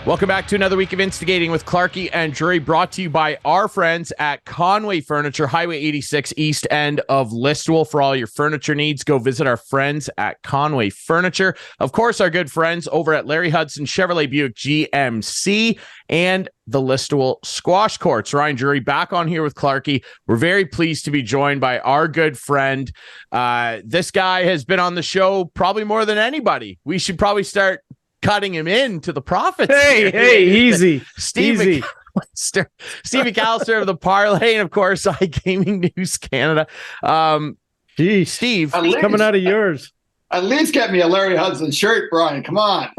Welcome back to another week of Instigating with Clarkey and Drury, brought to you by our friends at Conway Furniture, Highway 86, east end of Listowel. For all your furniture needs, go visit our friends at Conway Furniture. Of course, our good friends over at Larry Hudson Chevrolet Buick GMC and the Listowel Squash Courts. Ryan Drury back on here with Clarkey. We're very pleased to be joined by our good friend. This guy has been on the show probably more than anybody. We should probably start cutting him into the profits. Hey, easy. Steve McAllister of the Parleh, and of course, iGaming News Canada. Steve, coming out of yours. At least get me a Larry Hudson shirt, Brian. Come on.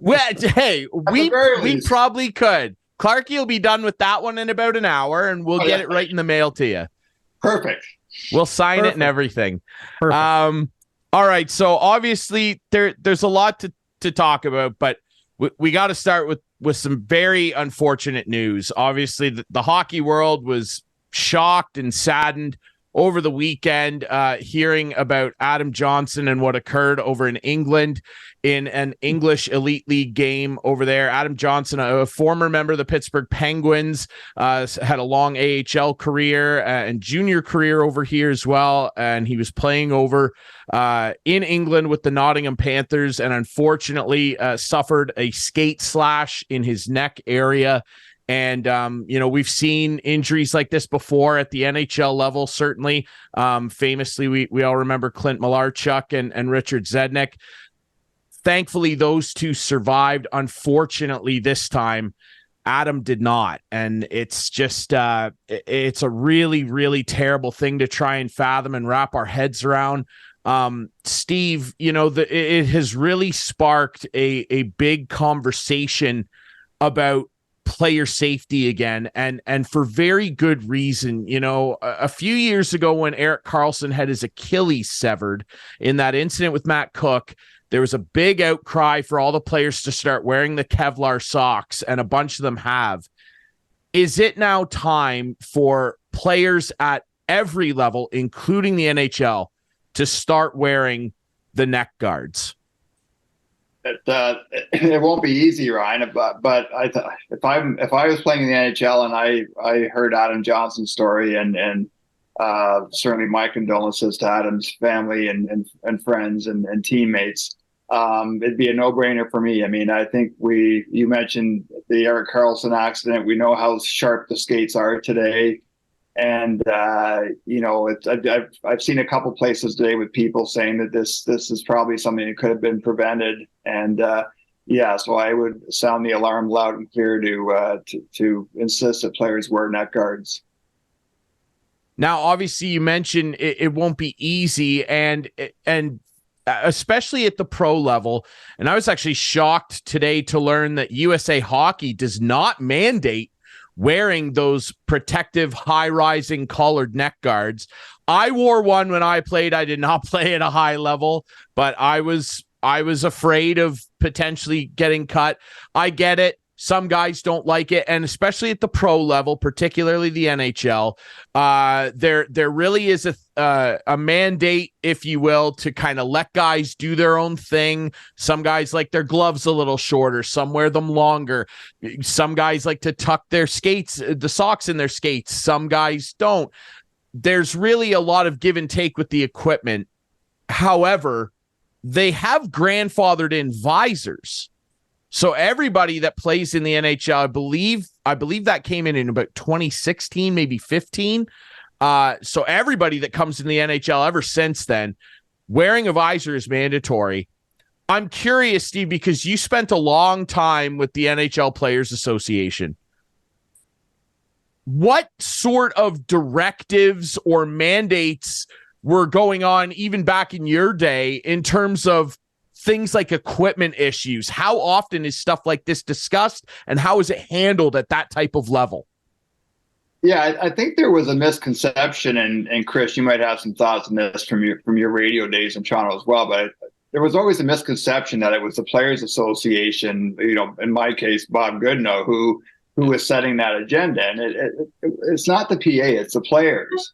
Well, hey, we probably could. Clarkey will be done with that one in about an hour, and we'll get it right in the mail to you. Perfect. We'll sign it and everything. All right, so obviously there's a lot to talk about, but we got to start with some very unfortunate news. Obviously, the hockey world was shocked and saddened over the weekend, hearing about Adam Johnson and what occurred over in England in an English Elite League game over there. Adam Johnson, a former member of the Pittsburgh Penguins, had a long AHL career and junior career over here as well. And he was playing over in England with the Nottingham Panthers, and unfortunately suffered a skate slash in his neck area. And, we've seen injuries like this before at the NHL level, certainly. Famously, we all remember Clint Malarchuk and Richard Zednik. Thankfully, those two survived. Unfortunately, this time, Adam did not. And it's just, it's a really, really terrible thing to try and fathom and wrap our heads around. Steve, it has really sparked a big conversation about player safety again, and for very good reason. A few years ago when Erik Karlsson had his Achilles severed in that incident with Matt Cook, there was a big outcry for all the players to start wearing the Kevlar socks, and a bunch of them have. Is it now time for players at every level, including the NHL, to start wearing the neck guards? It won't be easy, Ryan. But if I was playing in the NHL and I heard Adam Johnson's story, and certainly my condolences to Adam's family and friends and teammates, it'd be a no-brainer for me. I mean, I think you mentioned the Erik Karlsson accident. We know how sharp the skates are today. And, I've seen a couple places today with people saying that this is probably something that could have been prevented. And, so I would sound the alarm loud and clear to insist that players wear neck guards. Now, obviously, you mentioned it won't be easy, and especially at the pro level. And I was actually shocked today to learn that USA Hockey does not mandate wearing those protective high-rising collared neck guards. I wore one when I played. I did not play at a high level, but I was afraid of potentially getting cut. I get it. Some guys don't like it, and especially at the pro level, particularly the NHL, there really is a mandate, if you will, to kind of let guys do their own thing. Some guys like their gloves a little shorter, some wear them longer. Some guys like to tuck their skates, the socks in their skates. Some guys don't. There's really a lot of give and take with the equipment. However, they have grandfathered in visors. So everybody that plays in the NHL, I believe that came in about 2016, maybe 15. So everybody that comes in the NHL ever since then, wearing a visor is mandatory. I'm curious, Steve, because you spent a long time with the NHL Players Association. What sort of directives or mandates were going on even back in your day in terms of things like equipment issues? How often is stuff like this discussed, and how is it handled at that type of level? Yeah, I think there was a misconception, and Chris, you might have some thoughts on this from your radio days in Toronto as well, but there was always a misconception that it was the Players Association, in my case, Bob Goodenow, who was setting that agenda. And it's not the PA, it's the players.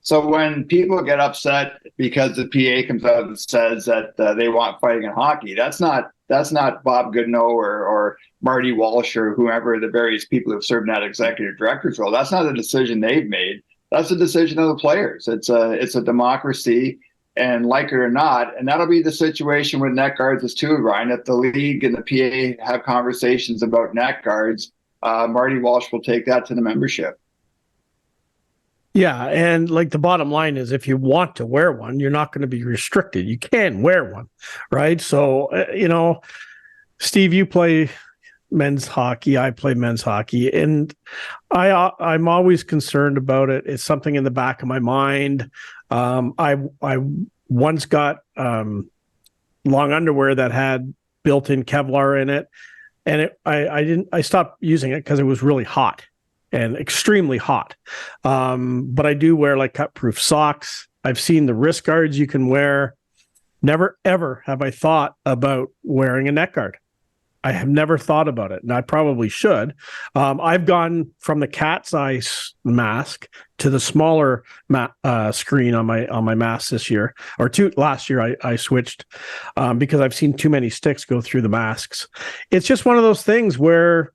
So when people get upset because the PA comes out and says that they want fighting in hockey, that's not Bob Goodenow or Marty Walsh or whoever the various people who've served in that executive director's role. That's not a decision they've made. That's a decision of the players. It's a democracy, and like it or not, and that'll be the situation with net guards as too, Ryan. If the league and the PA have conversations about net guards, Marty Walsh will take that to the membership. Yeah, and like the bottom line is, if you want to wear one, you're not going to be restricted. You can wear one, right? So, Steve, you play men's hockey. I play men's hockey, and I'm always concerned about it. It's something in the back of my mind. I once got long underwear that had built-in Kevlar in it, and I stopped using it because it was really hot. And extremely hot. But I do wear like cut-proof socks. I've seen the wrist guards you can wear. Never, ever have I thought about wearing a neck guard. I have never thought about it, and I probably should. I've gone from the cat's eye mask to the smaller screen on my mask this year, or last year I switched because I've seen too many sticks go through the masks. It's just one of those things where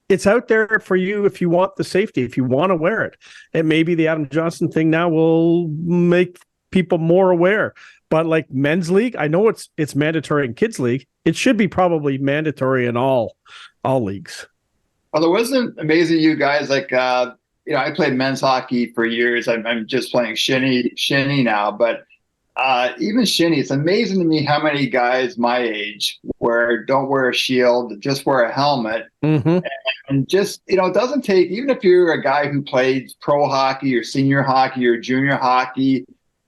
it's out there for you if you want the safety, if you want to wear it. And maybe the Adam Johnson thing now will make people more aware. But like men's league, I know it's mandatory in kids league. It should be probably mandatory in all leagues. Well, it wasn't amazing, you guys. Like, I played men's hockey for years. I'm just playing shinny now, but even shinny, it's amazing to me how many guys my age don't wear a shield, just wear a helmet. Mm-hmm. And just, it doesn't take, even if you're a guy who played pro hockey or senior hockey or junior hockey,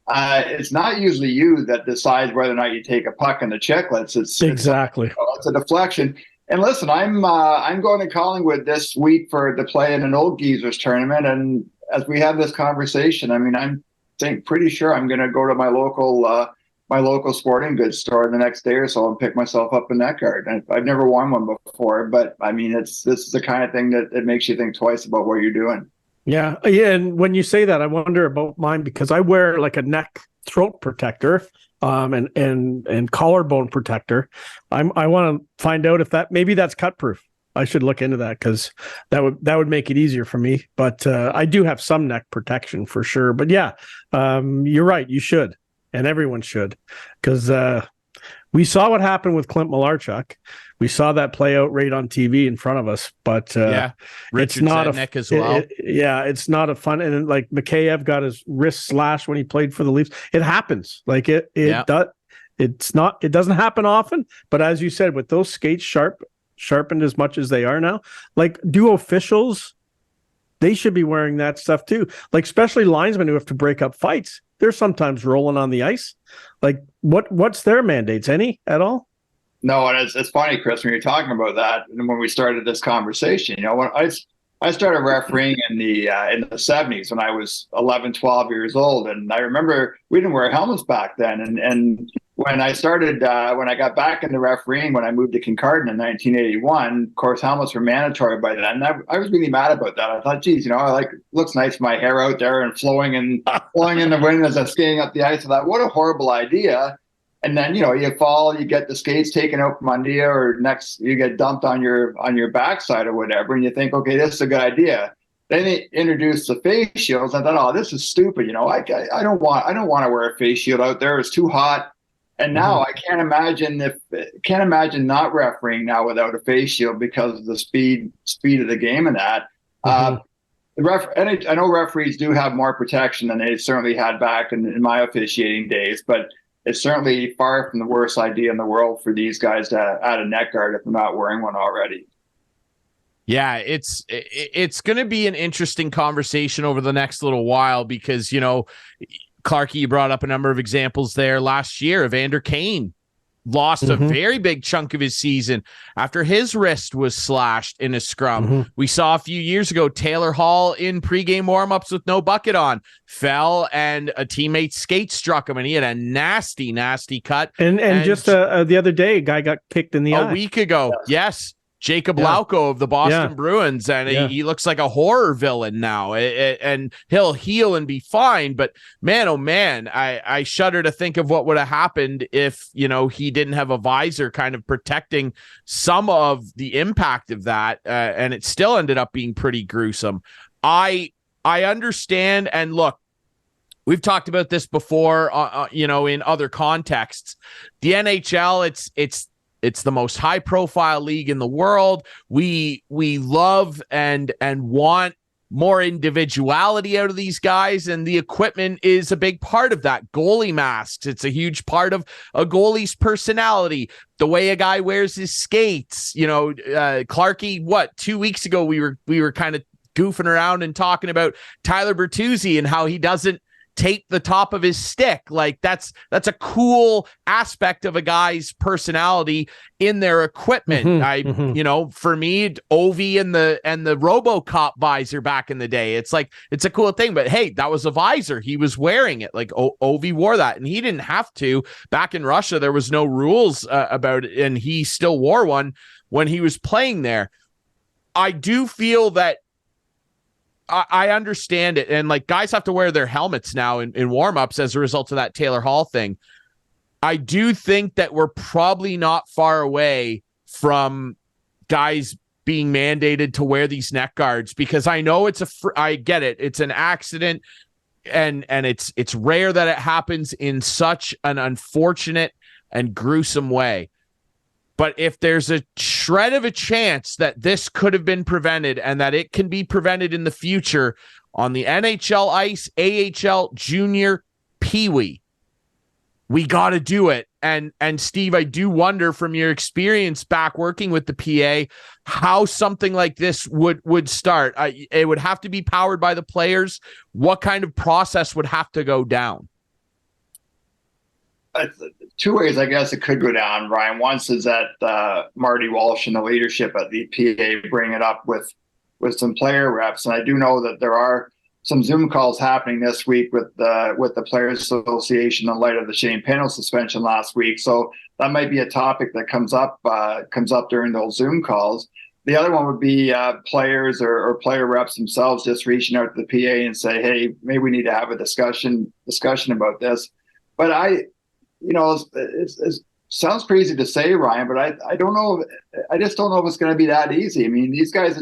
it's not usually you that decides whether or not you take a puck in the chicklets. Exactly. It's a deflection. And listen, I'm going to Collingwood this week to play in an old geezers tournament. And as we have this conversation, I mean, I'm pretty sure I'm going to go to my local sporting goods store the next day or so and pick myself up a neck guard. And I've never worn one before, but I mean, this is the kind of thing that it makes you think twice about what you're doing. Yeah. And when you say that, I wonder about mine because I wear like a neck throat protector, and collarbone protector. I want to find out if maybe that's cut proof. I should look into that because that would make it easier for me. But I do have some neck protection for sure. But yeah, you're right. You should, and everyone should, because we saw what happened with Clint Malarchuk. We saw that play out right on TV in front of us. But it's not a neck as well. It's not a fun. And like Mikheyev got his wrist slashed when he played for the Leafs. It happens. Like it does. It doesn't happen often. But as you said, with those skates sharpened as much as they are now, like, do officials, they should be wearing that stuff too, like especially linesmen who have to break up fights. They're sometimes rolling on the ice. Like, what's their mandates? Any at all? No, and it's funny, Chris, when you're talking about that, and when we started this conversation, when I started refereeing in the 70s when I was 11, 12 years old, and I remember we didn't wear helmets back then, and when I started, when I got back into refereeing, when I moved to Kincardine in 1981, of course, helmets were mandatory by then. And I was really mad about that. I thought, geez, it looks nice, my hair out there and flowing in the wind as I'm skating up the ice. I thought, what a horrible idea. And then, you fall, you get the skates taken out from under you, or next you get dumped on your backside or whatever. And you think, okay, this is a good idea. Then they introduced the face shields. I thought, oh, this is stupid. I don't want to wear a face shield out there. It's too hot. And now I can't imagine not refereeing now without a face shield because of the speed of the game and that. I know referees do have more protection than they certainly had back in my officiating days, but it's certainly far from the worst idea in the world for these guys to add a neck guard if they're not wearing one already. Yeah, it's going to be an interesting conversation over the next little while because, Clarkey, you brought up a number of examples there last year. Evander Kane lost a very big chunk of his season after his wrist was slashed in a scrum. We saw a few years ago Taylor Hall in pregame warmups with no bucket on, fell, and a teammate's skate struck him, and he had a nasty, nasty cut. And just the other day, a guy got kicked in the eye. A week ago, yes. Jacob Lauko of the Boston Bruins, and he looks like a horror villain now. And he'll heal and be fine, but man, oh man, I shudder to think of what would have happened if, you know, he didn't have a visor kind of protecting some of the impact of that, and it still ended up being pretty gruesome. I understand, and look, we've talked about this before, you know, in other contexts. The NHL, it's the most high-profile league in the world. We love and want more individuality out of these guys, and the equipment is a big part of that. Goalie masks, it's a huge part of a goalie's personality. The way a guy wears his skates, you know, Clarkey, 2 weeks ago we were kind of goofing around and talking about Tyler Bertuzzi and how he doesn't tape the top of his stick. Like that's a cool aspect of a guy's personality in their equipment. You know, for me, Ovi and the RoboCop visor back in the day, it's like, it's a cool thing, but hey, that was a visor. He was wearing it. Like Ovi wore that, and he didn't have to. Back in Russia, there was no rules about it, and he still wore one when he was playing there. I do feel that I understand it. And like, guys have to wear their helmets now in warmups as a result of that Taylor Hall thing. I do think that we're probably not far away from guys being mandated to wear these neck guards, because I know I get it. It's an accident, and it's rare that it happens in such an unfortunate and gruesome way. But if there's a shred of a chance that this could have been prevented, and that it can be prevented in the future on the NHL ice, AHL, junior, Pee-wee, we got to do it. And Steve, I do wonder, from your experience back working with the PA, how something like this would start. It would have to be powered by the players. What kind of process would have to go down? Two ways, I guess, it could go down, Ryan. Once is that Marty Walsh and the leadership at the PA bring it up with some player reps, and I do know that there are some Zoom calls happening this week with the Players Association in light of the Shane Pinto suspension last week. So that might be a topic that comes up during those Zoom calls. The other one would be players or player reps themselves just reaching out to the PA and say, hey, maybe we need to have a discussion about this. But it sounds crazy to say, Ryan, but I don't know. I just don't know if it's going to be that easy. I mean, these guys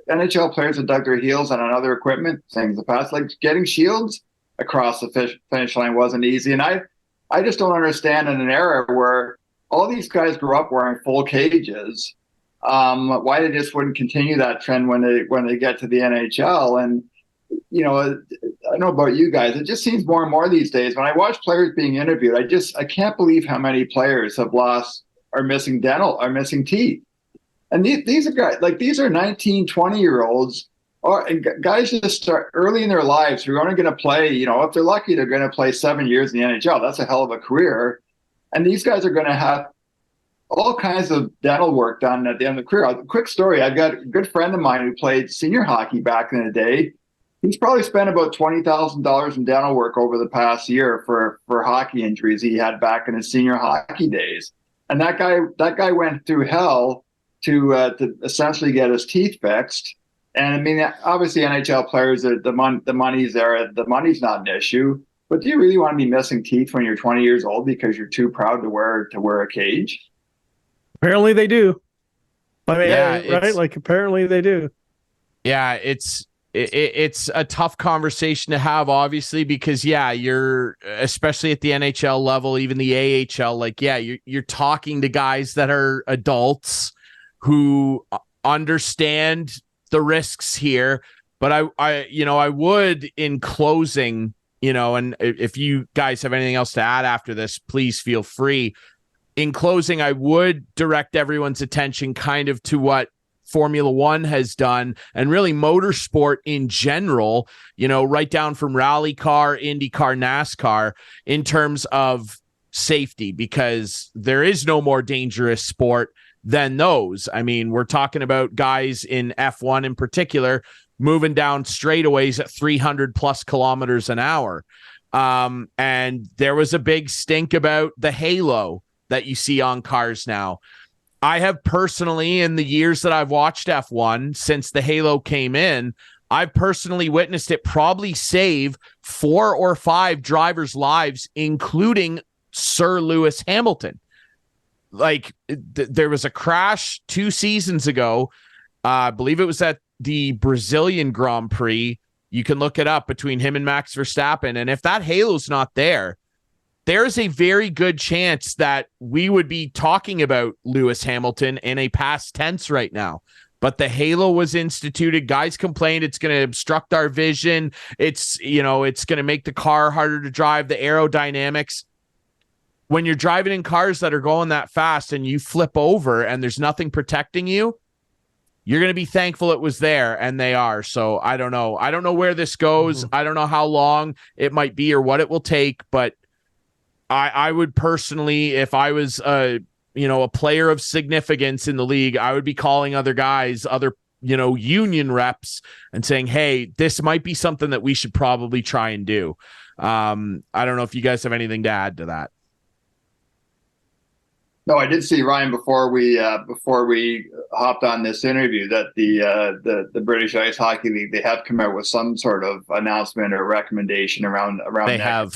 NHL players have dug their heels on other equipment things in the past, like getting shields across the finish line wasn't easy. And I just don't understand, in an era where all these guys grew up wearing full cages, why they just wouldn't continue that trend when they get to the NHL. And you know, I don't know about you guys, it just seems more and more these days. When I watch players being interviewed, I can't believe how many players are missing teeth. And these are guys, like, these are 19, 20-year-olds, and guys just start early in their lives who are only going to play, you know, if they're lucky, they're going to play 7 years in the NHL. That's a hell of a career. And these guys are going to have all kinds of dental work done at the end of the career. A quick story, I've got a good friend of mine who played senior hockey back in the day. He's probably spent about $20,000 in dental work over the past year for hockey injuries he had back in his senior hockey days. And that guy went through hell to essentially get his teeth fixed. And I mean, obviously NHL players, the money's there. The money's not an issue. But do you really want to be missing teeth when you're 20 years old because you're too proud to wear a cage? Apparently they do. I mean, right? Like, apparently they do. Yeah, it's a tough conversation to have, obviously, because you're, especially at the NHL level, even the AHL, like, you're talking to guys that are adults who understand the risks here. But I would, in closing, you know, and if you guys have anything else to add after this, please feel free. In closing, I would direct everyone's attention kind of to what Formula One has done, and really motorsport in general, you know, right down from rally car, IndyCar, NASCAR, in terms of safety, because there is no more dangerous sport than those. I mean, we're talking about guys in F1 in particular moving down straightaways at 300 plus kilometers an hour. And there was a big stink about the halo that you see on cars now. I have personally, in the years that I've watched F1 since the halo came in, I've personally witnessed it probably save 4 or 5 drivers' lives, including Sir Lewis Hamilton. Like, there was a crash 2 seasons ago. I believe it was at the Brazilian Grand Prix. You can look it up, between him and Max Verstappen. And if that halo's not there, there's a very good chance that we would be talking about Lewis Hamilton in a past tense right now. But the halo was instituted. Guys complained it's going to obstruct our vision. It's going to make the car harder to drive, the aerodynamics. When you're driving in cars that are going that fast and you flip over and there's nothing protecting you, you're going to be thankful it was there, and they are. So I don't know. I don't know where this goes. I don't know how long it might be or what it will take, but I would personally, if I was a player of significance in the league, I would be calling other guys, other union reps, and saying, hey, this might be something that we should probably try and do. I don't know if you guys have anything to add to that. No, I did see, Ryan, before we hopped on this interview, that the British Ice Hockey League, they have come out with some sort of announcement or recommendation around. They have.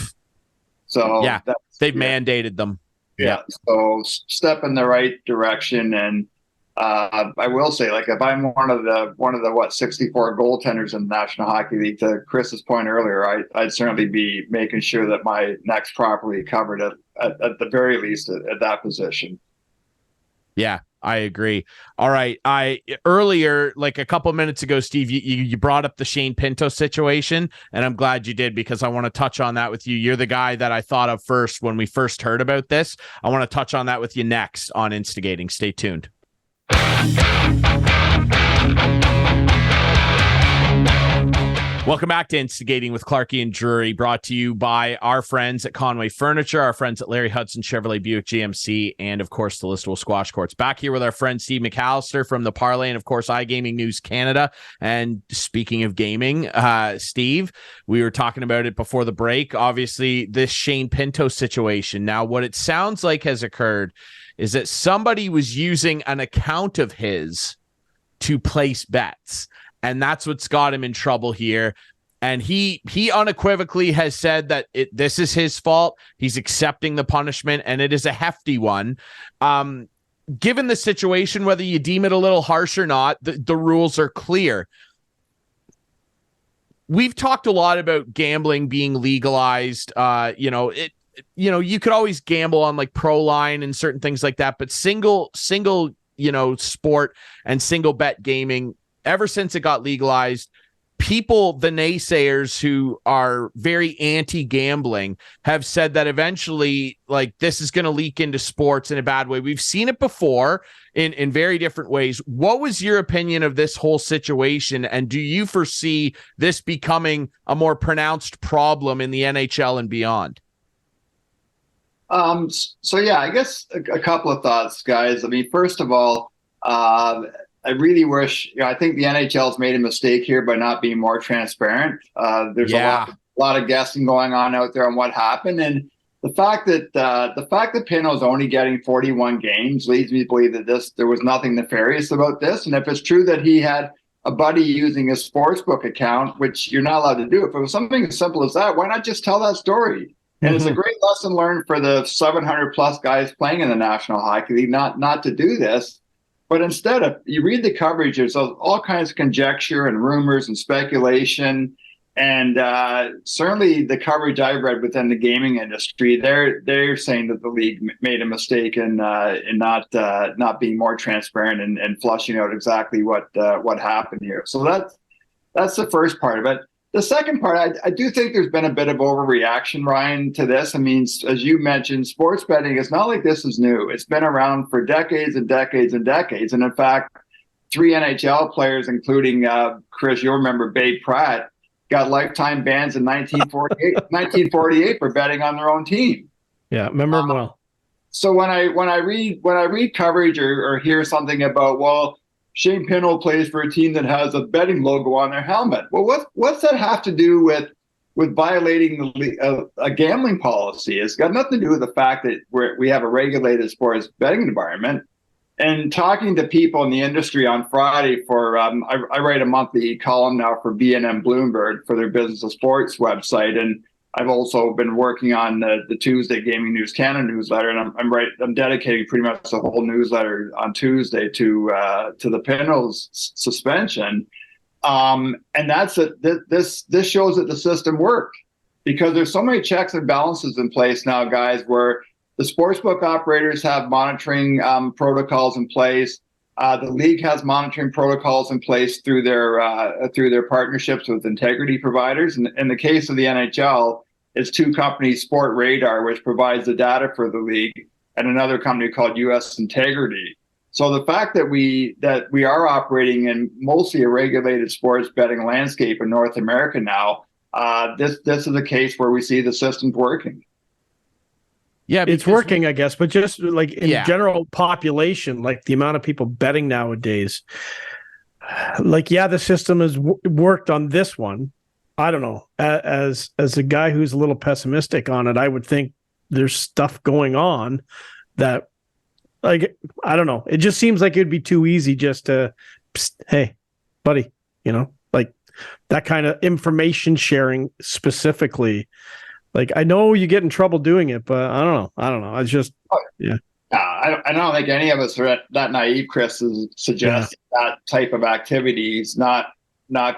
So yeah, they've mandated them. Yeah. So step in the right direction. And I will say, like, if I'm one of the 64 goaltenders in the National Hockey League, to Chris's point earlier, I'd certainly be making sure that my neck's properly covered at the very least at that position. Yeah, I agree. All right. Earlier, like a couple minutes ago, Steve, you brought up the Shane Pinto situation, and I'm glad you did, because I want to touch on that with you. You're the guy that I thought of first when we first heard about this. I want to touch on that with you next on Instigating. Stay tuned. Welcome back to Instigating with Clarkey and Drury, brought to you by our friends at Conway Furniture, our friends at Larry Hudson Chevrolet Buick GMC, and of course the Listowel Squash Courts. Back here with our friend Steve McAllister from the Parleh and of course iGaming News Canada. And speaking of gaming, Steve, we were talking about it before the break. Obviously, this Shane Pinto situation. Now, what it sounds like has occurred is that somebody was using an account of his to place bets. And that's what's got him in trouble here. And he unequivocally has said that this is his fault. He's accepting the punishment, and it is a hefty one. Given the situation, whether you deem it a little harsh or not, the rules are clear. We've talked a lot about gambling being legalized. You could always gamble on like Pro Line and certain things like that, but single sport and single bet gaming, ever since it got legalized, people, the naysayers who are very anti-gambling, have said that eventually, like, this is going to leak into sports in a bad way. We've seen it before in very different ways. What was your opinion of this whole situation, and do you foresee this becoming a more pronounced problem in the NHL and beyond? So yeah, I guess a couple of thoughts, guys. I mean, first of all, I really wish, I think the NHL's made a mistake here by not being more transparent. There's a lot of guessing going on out there on what happened. And the fact that Pinto's only getting 41 games leads me to believe that there was nothing nefarious about this. And if it's true that he had a buddy using his sportsbook account, which you're not allowed to do, if it was something as simple as that, why not just tell that story? And it's a great lesson learned for the 700 plus guys playing in the National Hockey League, not to do this. But instead of, you read the coverage, there's all kinds of conjecture and rumors and speculation. And certainly the coverage I've read within the gaming industry, they're saying that the league made a mistake in not being more transparent and flushing out exactly what happened here. So that's the first part of it. The second part, I do think there's been a bit of overreaction, Ryan, to this. I mean, as you mentioned, sports betting, it's not like this is new. It's been around for decades and decades and decades. And in fact, 3 NHL players, including Chris, you'll remember Babe Pratt, got lifetime bans in 1948 for betting on their own team. Yeah, remember him well. So when I read coverage or hear something about, well, Shane Pinto plays for a team that has a betting logo on their helmet. Well, what's that have to do with violating a gambling policy? It's got nothing to do with the fact that we have a regulated sports betting environment. And talking to people in the industry on Friday for, I write a monthly column now for B&M Bloomberg for their Business of Sports website. And I've also been working on the Tuesday Gaming News Canada newsletter. And I'm dedicating pretty much the whole newsletter on Tuesday to the Pinto's suspension. And that's this shows that the system worked, because there's so many checks and balances in place now, guys, where the sportsbook operators have monitoring protocols in place. The league has monitoring protocols in place through their partnerships with integrity providers. And in the case of the NHL, it's two companies, Sport Radar, which provides the data for the league, and another company called US Integrity. So the fact that we are operating in mostly a regulated sports betting landscape in North America now, this is a case where we see the system's working. Yeah, it's working, I guess, but just like in general population, like the amount of people betting nowadays, like, the system has worked on this one. I don't know. As a guy who's a little pessimistic on it, I would think there's stuff going on that, like, I don't know. It just seems like it'd be too easy just to, hey, buddy, like that kind of information sharing specifically. Like, I know you get in trouble doing it, but I don't know. It's just, I don't think any of us are that naive, Chris, to suggest that type of activity is not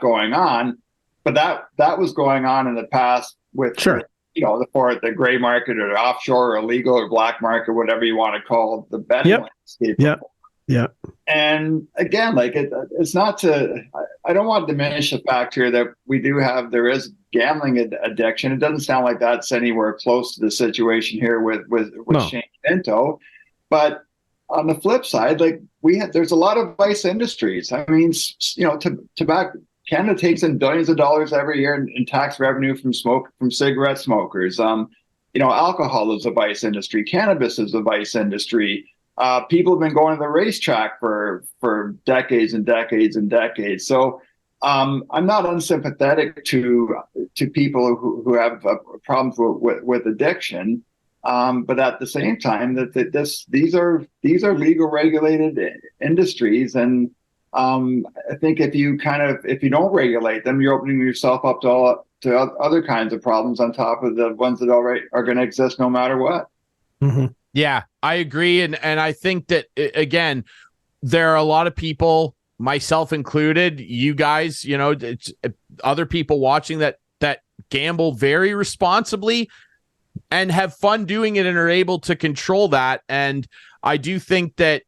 going on. But that was going on in the past with, the gray market or the offshore or illegal or black market, whatever you want to call the betting landscape. Yeah. And again, like it's not to, I don't want to diminish the fact here that there is gambling addiction. It doesn't sound like that's anywhere close to the situation here with Shane Pinto. But on the flip side, like there's a lot of vice industries. I mean, tobacco, Canada takes in billions of dollars every year in tax revenue from cigarette smokers. Alcohol is a vice industry. Cannabis is a vice industry. People have been going to the racetrack for decades and decades and decades. So I'm not unsympathetic to people who have problems with addiction, but at the same time, these are legal regulated industries, and I think if you don't regulate them, you're opening yourself up to other kinds of problems on top of the ones that already are going to exist no matter what. Mm-hmm. Yeah, I agree. And I think that, again, there are a lot of people, myself included, you guys, other people watching that gamble very responsibly and have fun doing it and are able to control that. And I do think that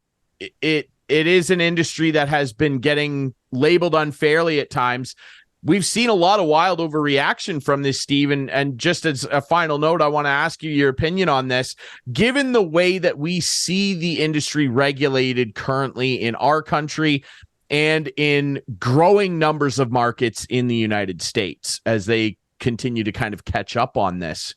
it is an industry that has been getting labeled unfairly at times. We've seen a lot of wild overreaction from this, Steve, and just as a final note, I want to ask you your opinion on this. Given the way that we see the industry regulated currently in our country and in growing numbers of markets in the United States as they continue to kind of catch up on this,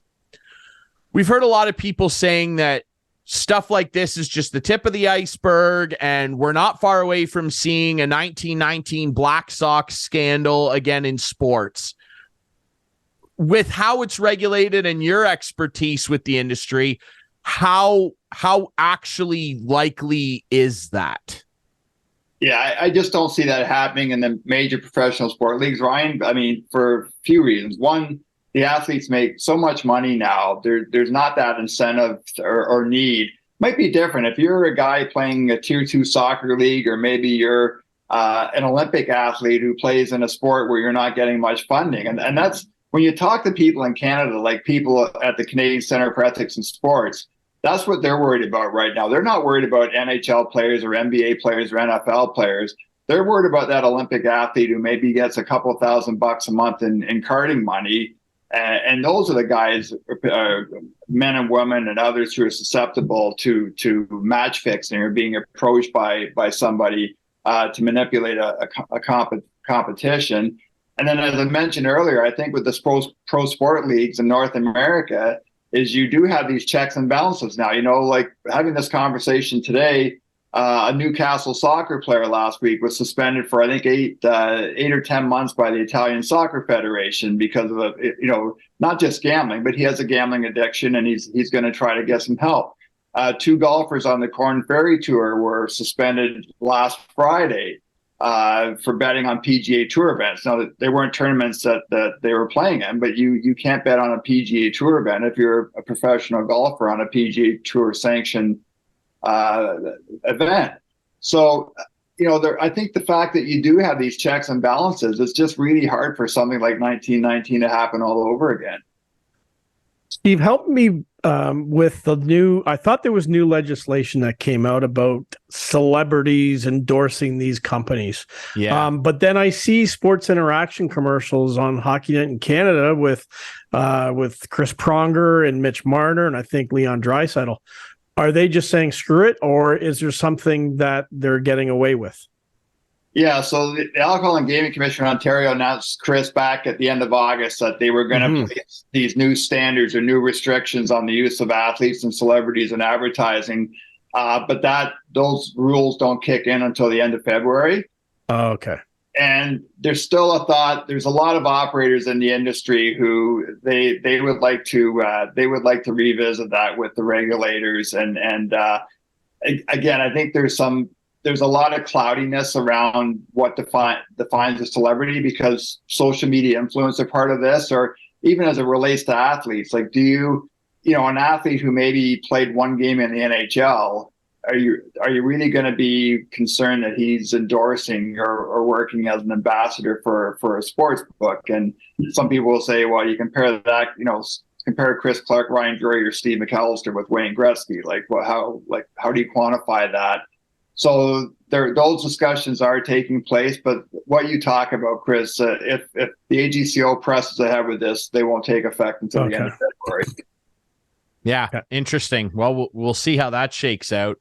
we've heard a lot of people saying that stuff like this is just the tip of the iceberg, and we're not far away from seeing a 1919 Black Sox scandal again in sports. With how it's regulated and your expertise with the industry, how actually likely is that? Yeah, I just don't see that happening in the major professional sport leagues, Ryan. I mean, for a few reasons. One, the athletes make so much money now. There's not that incentive or need. Might be different if you're a guy playing a tier 2 soccer league, or maybe you're an Olympic athlete who plays in a sport where you're not getting much funding. And that's when you talk to people in Canada, like people at the Canadian Centre for Ethics in Sports, that's what they're worried about right now. They're not worried about NHL players or NBA players or NFL players. They're worried about that Olympic athlete who maybe gets a couple $1,000 a month in karting money. And those are the guys, men and women and others, who are susceptible to match fixing or being approached by somebody to manipulate a competition. And then, as I mentioned earlier, I think with the pro sport leagues in North America, is you do have these checks and balances now. Like having this conversation today, a Newcastle soccer player last week was suspended for, I think, 8 or 10 months by the Italian Soccer Federation because of not just gambling, but he has a gambling addiction and he's going to try to get some help. 2 golfers on the Corn Ferry Tour were suspended last Friday for betting on PGA Tour events. Now, they weren't tournaments that they were playing in, but you can't bet on a PGA Tour event if you're a professional golfer on a PGA Tour sanctioned event. So, I think the fact that you do have these checks and balances, it's just really hard for something like 1919 to happen all over again. Steve, help me with I thought there was new legislation that came out about celebrities endorsing these companies. Yeah. But then I see Sports Interaction commercials on Hockey Night in Canada with Chris Pronger and Mitch Marner, and I think Leon Draisaitl. Are they just saying screw it, or is there something that they're getting away with? Yeah, so the Alcohol and Gaming Commission in Ontario announced, Chris, back at the end of August that they were going to place these new standards or new restrictions on the use of athletes and celebrities in advertising, but those rules don't kick in until the end of February. Oh, okay. And there's still a thought. There's a lot of operators in the industry who they would like to revisit that with the regulators. And again, I think there's a lot of cloudiness around what defines a celebrity, because social media influence are part of this, or even as it relates to athletes. Like, an athlete who maybe played one game in the NHL, are you really going to be concerned that he's endorsing or working as an ambassador for a sports book? And some people will say, well, you compare that, compare Chris Clark, Ryan Drury, or Steve McAllister with Wayne Gretzky. How do you quantify that? So those discussions are taking place, but what you talk about, Chris, if the AGCO presses ahead with this, they won't take effect until the end of February. Yeah, interesting. Well, we'll see how that shakes out.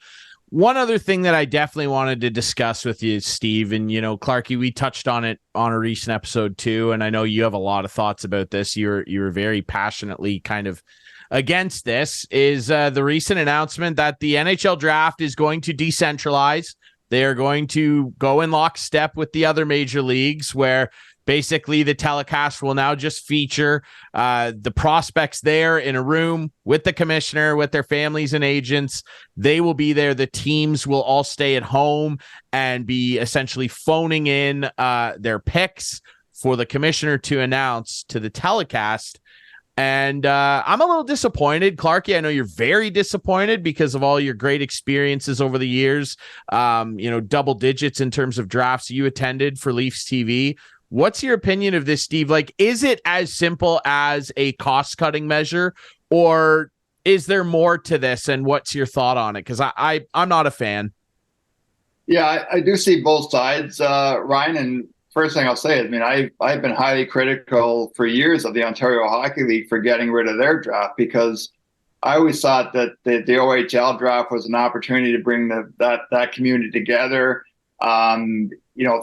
One other thing that I definitely wanted to discuss with you, Steve, and, Clarkey, we touched on it on a recent episode too, and I know you have a lot of thoughts about this. You're very passionately kind of against this, is the recent announcement that the NHL draft is going to decentralize. They are going to go in lockstep with the other major leagues, where basically the telecast will now just feature the prospects there in a room with the commissioner, with their families and agents. They will be there. The teams will all stay at home and be essentially phoning in their picks for the commissioner to announce to the telecast. And I'm a little disappointed. Clarkey, I know you're very disappointed because of all your great experiences over the years, double digits in terms of drafts you attended for Leafs TV. What's your opinion of this, Steve? Like, is it as simple as a cost-cutting measure, or is there more to this? And what's your thought on it? Because I'm not a fan. Yeah, I do see both sides, Ryan. And first thing I'll say is, I've been highly critical for years of the Ontario Hockey League for getting rid of their draft, because I always thought that the OHL draft was an opportunity to bring that community together.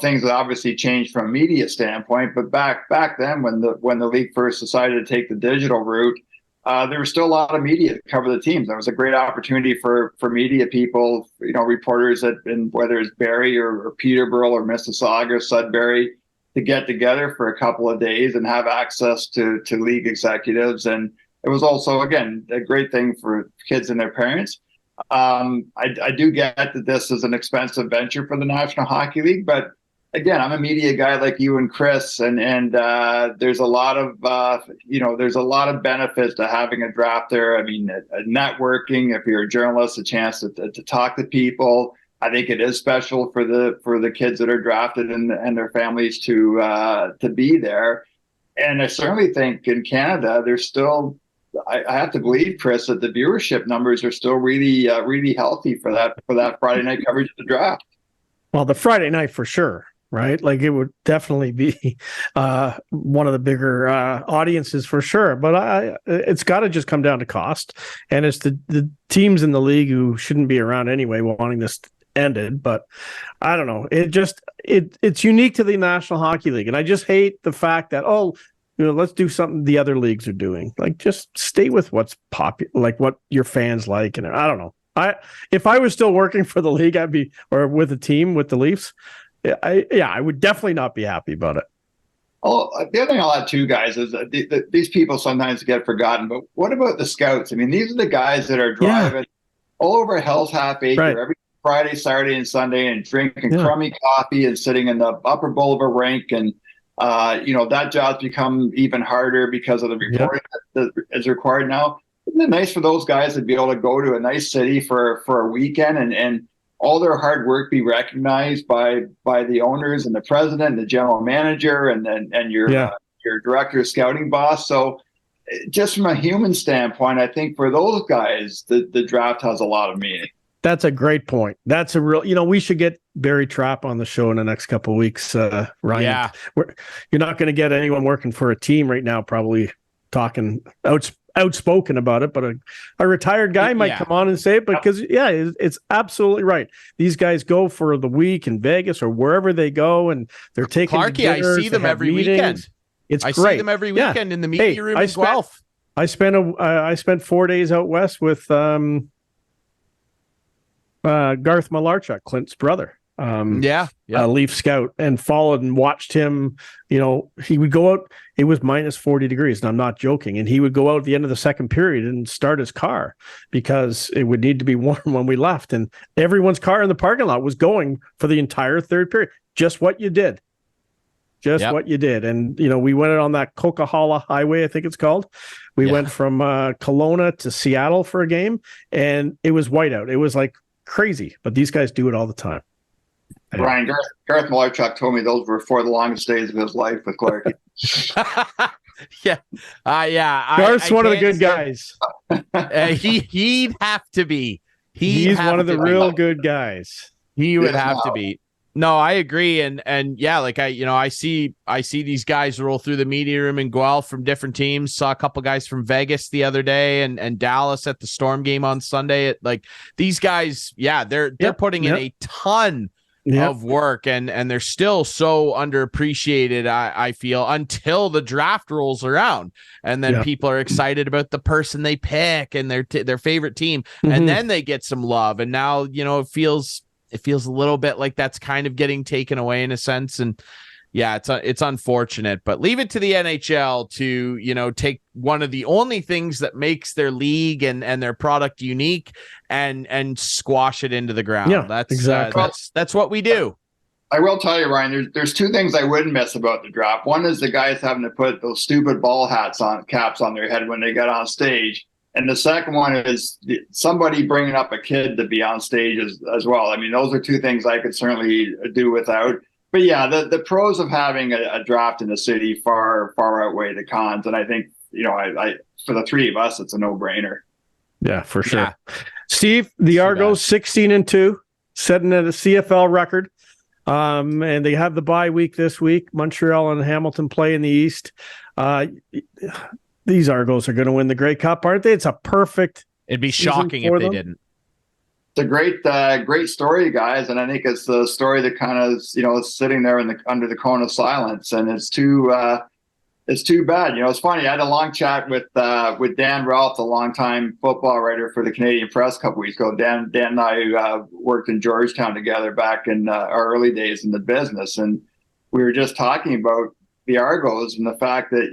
Things have obviously changed from a media standpoint, but back then when the league first decided to take the digital route, there was still a lot of media to cover the teams. That was a great opportunity for media people, reporters whether it's Barrie or Peterborough or Mississauga or Sudbury, to get together for a couple of days and have access to league executives. And it was also, again, a great thing for kids and their parents. I do get that this is an expensive venture for the National Hockey League, but again, I'm a media guy like you and Chris, and there's a lot of benefits to having a draft there. Networking, if you're a journalist, a chance to talk to people. I think it is special for the kids that are drafted and their families to be there. And I certainly think in Canada, there's still, I have to believe, Chris, that the viewership numbers are still really healthy for that Friday night coverage of the draft. Well, the Friday night for sure, right? Like, it would definitely be one of the bigger audiences for sure. But it's got to just come down to cost, and it's the teams in the league who shouldn't be around anyway wanting this ended. But I don't know. It's unique to the National Hockey League, and I just hate the fact that let's do something the other leagues are doing. Like, just stay with what's popular, like what your fans like. And I don't know. If I was still working for the league, or with a team with the Leafs, I would definitely not be happy about it. Oh, the other thing I'll add too, guys, is these people sometimes get forgotten. But what about the scouts? These are the guys that are driving all over Hell's Half Acre every Friday, Saturday, and Sunday, and drinking crummy coffee and sitting in the upper bowl of a rink. And, that job's become even harder because of the reporting that is required now. Isn't it nice for those guys to be able to go to a nice city for a weekend and all their hard work be recognized by the owners and the president and the general manager and your director of scouting boss? So just from a human standpoint, I think for those guys, the draft has a lot of meaning. That's a great point. That's a real, we should get Barry Trapp on the show in the next couple of weeks, Ryan. Yeah. You're not going to get anyone working for a team right now probably talking outspoken about it, but a retired guy might come on and say it, because it's absolutely right. These guys go for the week in Vegas or wherever they go, and they're taking Clarkey. I see them every weekend. I see them every weekend in the media room in Guelph. I spent 4 days out west with Garth Malarchuk, Clint's brother. Leaf scout, and followed and watched him. He would go out, it was minus 40 degrees, and I'm not joking, and he would go out at the end of the second period and start his car because it would need to be warm when we left, and everyone's car in the parking lot was going for the entire third period. Just what you did. What you did. And, we went on that Coquihalla Highway, I think it's called. We went from Kelowna to Seattle for a game, and it was whiteout. It was like crazy, but these guys do it all the time. Brian, Garth Malarchuk told me those were 4 of the longest days of his life with Clarkey. Garth's one of the good guys. He'd have to be. He's one of the real good guys. He would have to be. No, I agree, and I see these guys roll through the media room in Guelph from different teams. Saw a couple guys from Vegas the other day, and Dallas at the Storm game on Sunday. These guys, they're putting in a ton of work, and they're still so underappreciated. I feel until the draft rolls around, and then people are excited about the person they pick and their favorite team, and then they get some love. And now it feels a little bit like that's kind of getting taken away in a sense. And it's unfortunate, but leave it to the NHL to, take one of the only things that makes their league and their product unique and squash it into the ground. Yeah, that's exactly. That's what we do. I will tell you, Ryan, there's 2 things I wouldn't miss about the draft. One is the guys having to put those stupid ball caps on their head when they get on stage. And the second one is somebody bringing up a kid to be on stage as well. I mean, those are 2 things I could certainly do without. But the pros of having a draft in the city far outweigh the cons. And I think, I for the 3 of us, it's a no-brainer. Yeah, for sure. Yeah. Steve, the Argos 16-2, setting at a CFL record. And they have the bye week this week. Montreal and Hamilton play in the East. These Argos are going to win the Grey Cup, aren't they? It's a perfect. It'd be shocking if they didn't. It's a great story, guys, and I think it's the story that kind of is sitting there under the cone of silence, and it's too bad. It's funny. I had a long chat with Dan Ralph, the longtime football writer for the Canadian Press, a couple weeks ago. Dan and I worked in Georgetown together back in our early days in the business, and we were just talking about the Argos and the fact that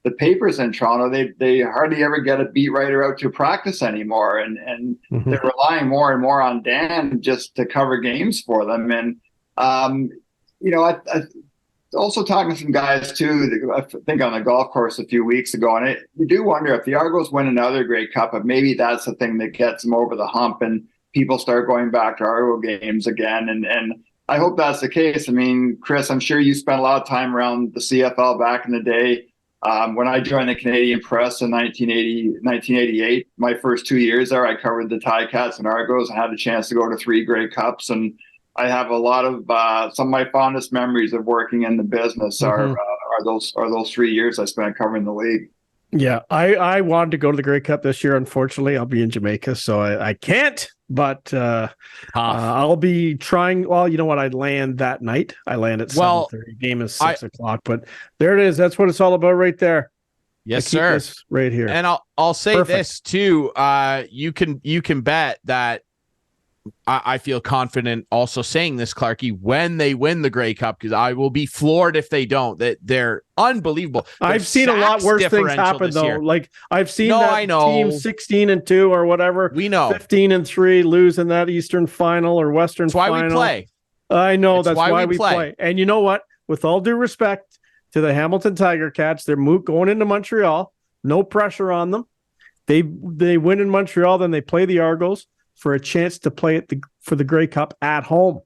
the papers in Toronto, they hardly ever get a beat writer out to practice anymore. And they're relying more and more on Dan just to cover games for them. And, I also talking to some guys too, I think on the golf course a few weeks ago, and you do wonder if the Argos win another Grey Cup, if maybe that's the thing that gets them over the hump and people start going back to Argo games again. And I hope that's the case. I mean, Chris, I'm sure you spent a lot of time around the CFL back in the day. When I joined the Canadian Press in 1988, my first 2 years there, I covered the Ticats and Argos and had a chance to go to 3 Grey Cups. And I have a lot of some of my fondest memories of working in the business are those 3 years I spent covering the league. Yeah, I wanted to go to the Grey Cup this year. Unfortunately, I'll be in Jamaica, so I can't. But I'll be trying. Well, you know what? I land that night. I land at 7:30. Game is 6 o'clock. But there it is. That's what it's all about, right there. Yes, sir. Right here. And I'll say this too. You can bet that I feel confident also saying this, Clarkey, when they win the Grey Cup, because I will be floored if they don't. That they're unbelievable. I've seen a lot worse things happen though. Year. Like I've seen that team 16-2 or whatever. We know 15-3 lose in that Eastern Final or Western Final. That's why we play. I know that's why we play. And you know what? With all due respect to the Hamilton Tiger Cats, they're going into Montreal. No pressure on them. They win in Montreal, then they play the Argos for a chance to play for the Grey Cup at home.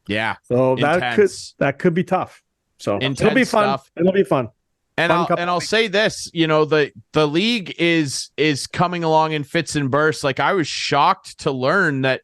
Yeah. So that could be tough. So it'll be fun. Stuff. It'll be fun. And I'll say this, the league is coming along in fits and bursts. Like I was shocked to learn that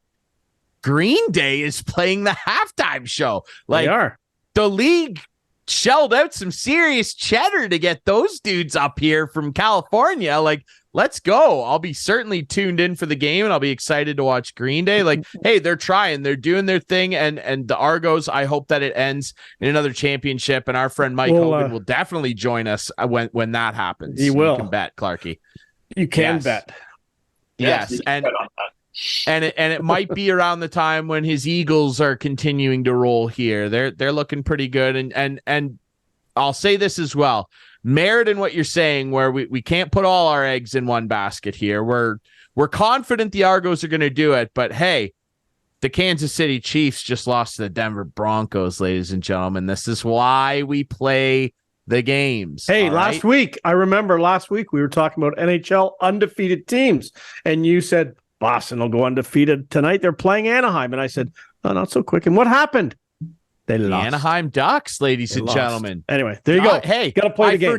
Green Day is playing the halftime show. Like they are. The league shelled out some serious cheddar to get those dudes up here from California. Like, let's go. I'll be certainly tuned in for the game, and I'll be excited to watch Green Day. Like, hey, they're trying. They're doing their thing, and the Argos, I hope that it ends in another championship, and our friend Mike Hogan will definitely join us when that happens. He will. You can bet, Clarkey. You can bet. Yes, and it might be around the time when his Eagles are continuing to roll here. They're looking pretty good, and I'll say this as well. Merit in what you're saying, where we can't put all our eggs in one basket here. We're confident the Argos are going to do it, but hey, the Kansas City Chiefs just lost to the Denver Broncos, ladies and gentlemen. This is why we play the games. Hey, last week we were talking about NHL undefeated teams, and you said Boston will go undefeated tonight. They're playing Anaheim, and I said, "Oh, not so quick." And what happened? They lost. The Anaheim Ducks, ladies and gentlemen. Anyway, there you go. Hey, got to play the game. I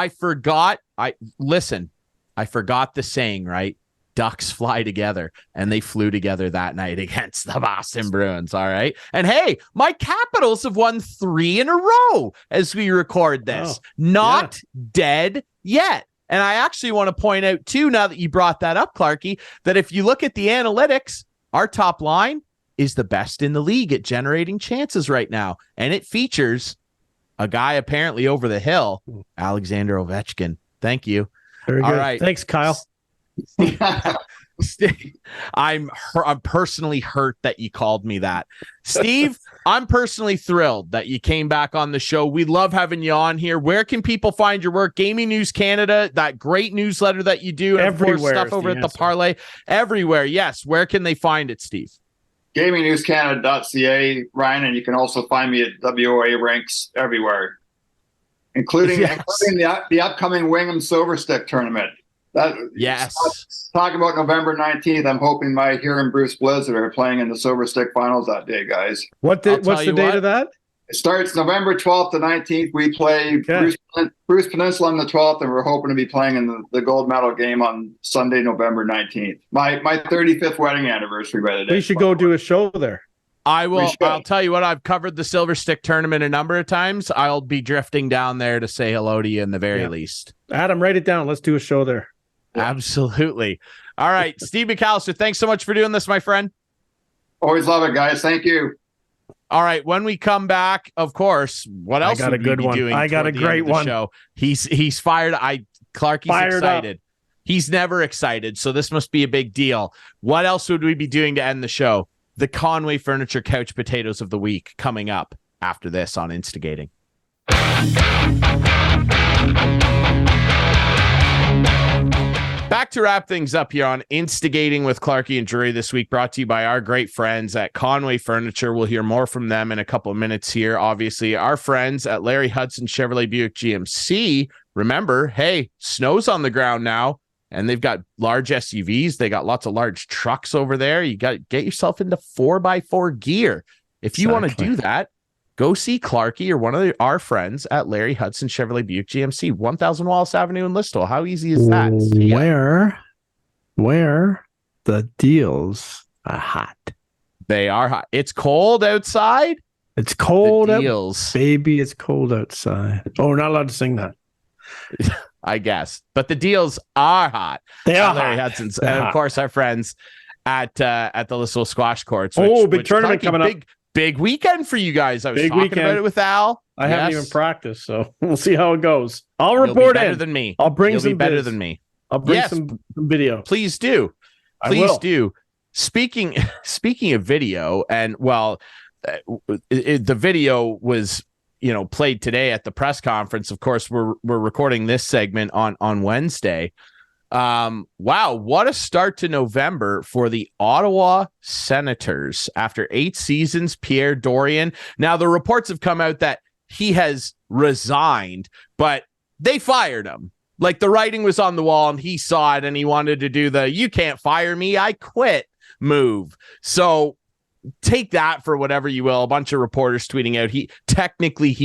forgot. I forgot the saying, right? Ducks fly together, and they flew together that night against the Boston Bruins. All right. And hey, my Capitals have won 3 in a row as we record this. Not dead yet. And I actually want to point out, too, now that you brought that up, Clarkey, that if you look at the analytics, our top line is the best in the league at generating chances right now. And it features a guy apparently over the hill, Alexander Ovechkin. Thank you. Very good. All right. Thanks, Kyle. I'm personally hurt that you called me that. Steve, I'm personally thrilled that you came back on the show. We love having you on here. Where can people find your work? Gaming News Canada, that great newsletter that you do, and everywhere, of course, stuff over at the Parleh. Everywhere, yes. Where can they find it, Steve? GamingNewsCanada.ca, Ryan, and you can also find me at WOA Ranks everywhere, including the upcoming Wingham Silver Stick tournament. Talking about November 19th, I'm hoping my Huron Bruce Blizzard are playing in the Silver Stick Finals that day, guys. What's the date of that? It starts November 12th to 19th. We play Bruce Peninsula on the 12th, and we're hoping to be playing in the gold medal game on Sunday, November 19th. My 35th wedding anniversary by the day. We should go do a show there. I will. I'll tell you what, I've covered the Silver Stick tournament a number of times. I'll be drifting down there to say hello to you in the very least. Adam, write it down. Let's do a show there. Yeah. Absolutely. All right. Steve McAllister, thanks so much for doing this, my friend. Always love it, guys. Thank you. All right. When we come back, of course, what else would we be doing? I got a great one. Show? He's fired. Clarkey's excited. Up. He's never excited, so this must be a big deal. What else would we be doing to end the show? The Conway Furniture Couch Potatoes of the Week coming up after this on Instigating. Back to wrap things up here on Instigating with Clarkey and Drury this week, brought to you by our great friends at Conway Furniture. We'll hear more from them in a couple of minutes here. Obviously, our friends at Larry Hudson Chevrolet Buick GMC. Remember, hey, snow's on the ground now, and they've got large SUVs. They got lots of large trucks over there. You got to get yourself into 4x4 gear. If you want to do that, go see Clarkey or one of our friends at Larry Hudson Chevrolet Buick GMC, 1000 Wallace Avenue in Listowel. How easy is that? Where the deals are hot. They are hot. It's cold outside. It's cold. Deals. Baby, it's cold outside. Oh, we're not allowed to sing that. I guess. But the deals are hot. They are Larry hot. Hudson's. And of course, our friends at the Listowel Squash Courts. Big tournament coming up. Big weekend for you guys. I was talking about it with Al. I haven't even practiced, so we'll see how it goes. I'll report better than me. I'll bring some better than me. I'll bring some video. Please do. Please do. speaking of video, and the video was played today at the press conference. Of course, we're recording this segment on Wednesday. Wow, what a start to November for the Ottawa Senators after 8 seasons. Pierre Dorion. Now the reports have come out that he has resigned, but they fired him. Like, the writing was on the wall and he saw it and he wanted to do the "you can't fire me, I quit" move. So take that for whatever you will. A bunch of reporters tweeting out he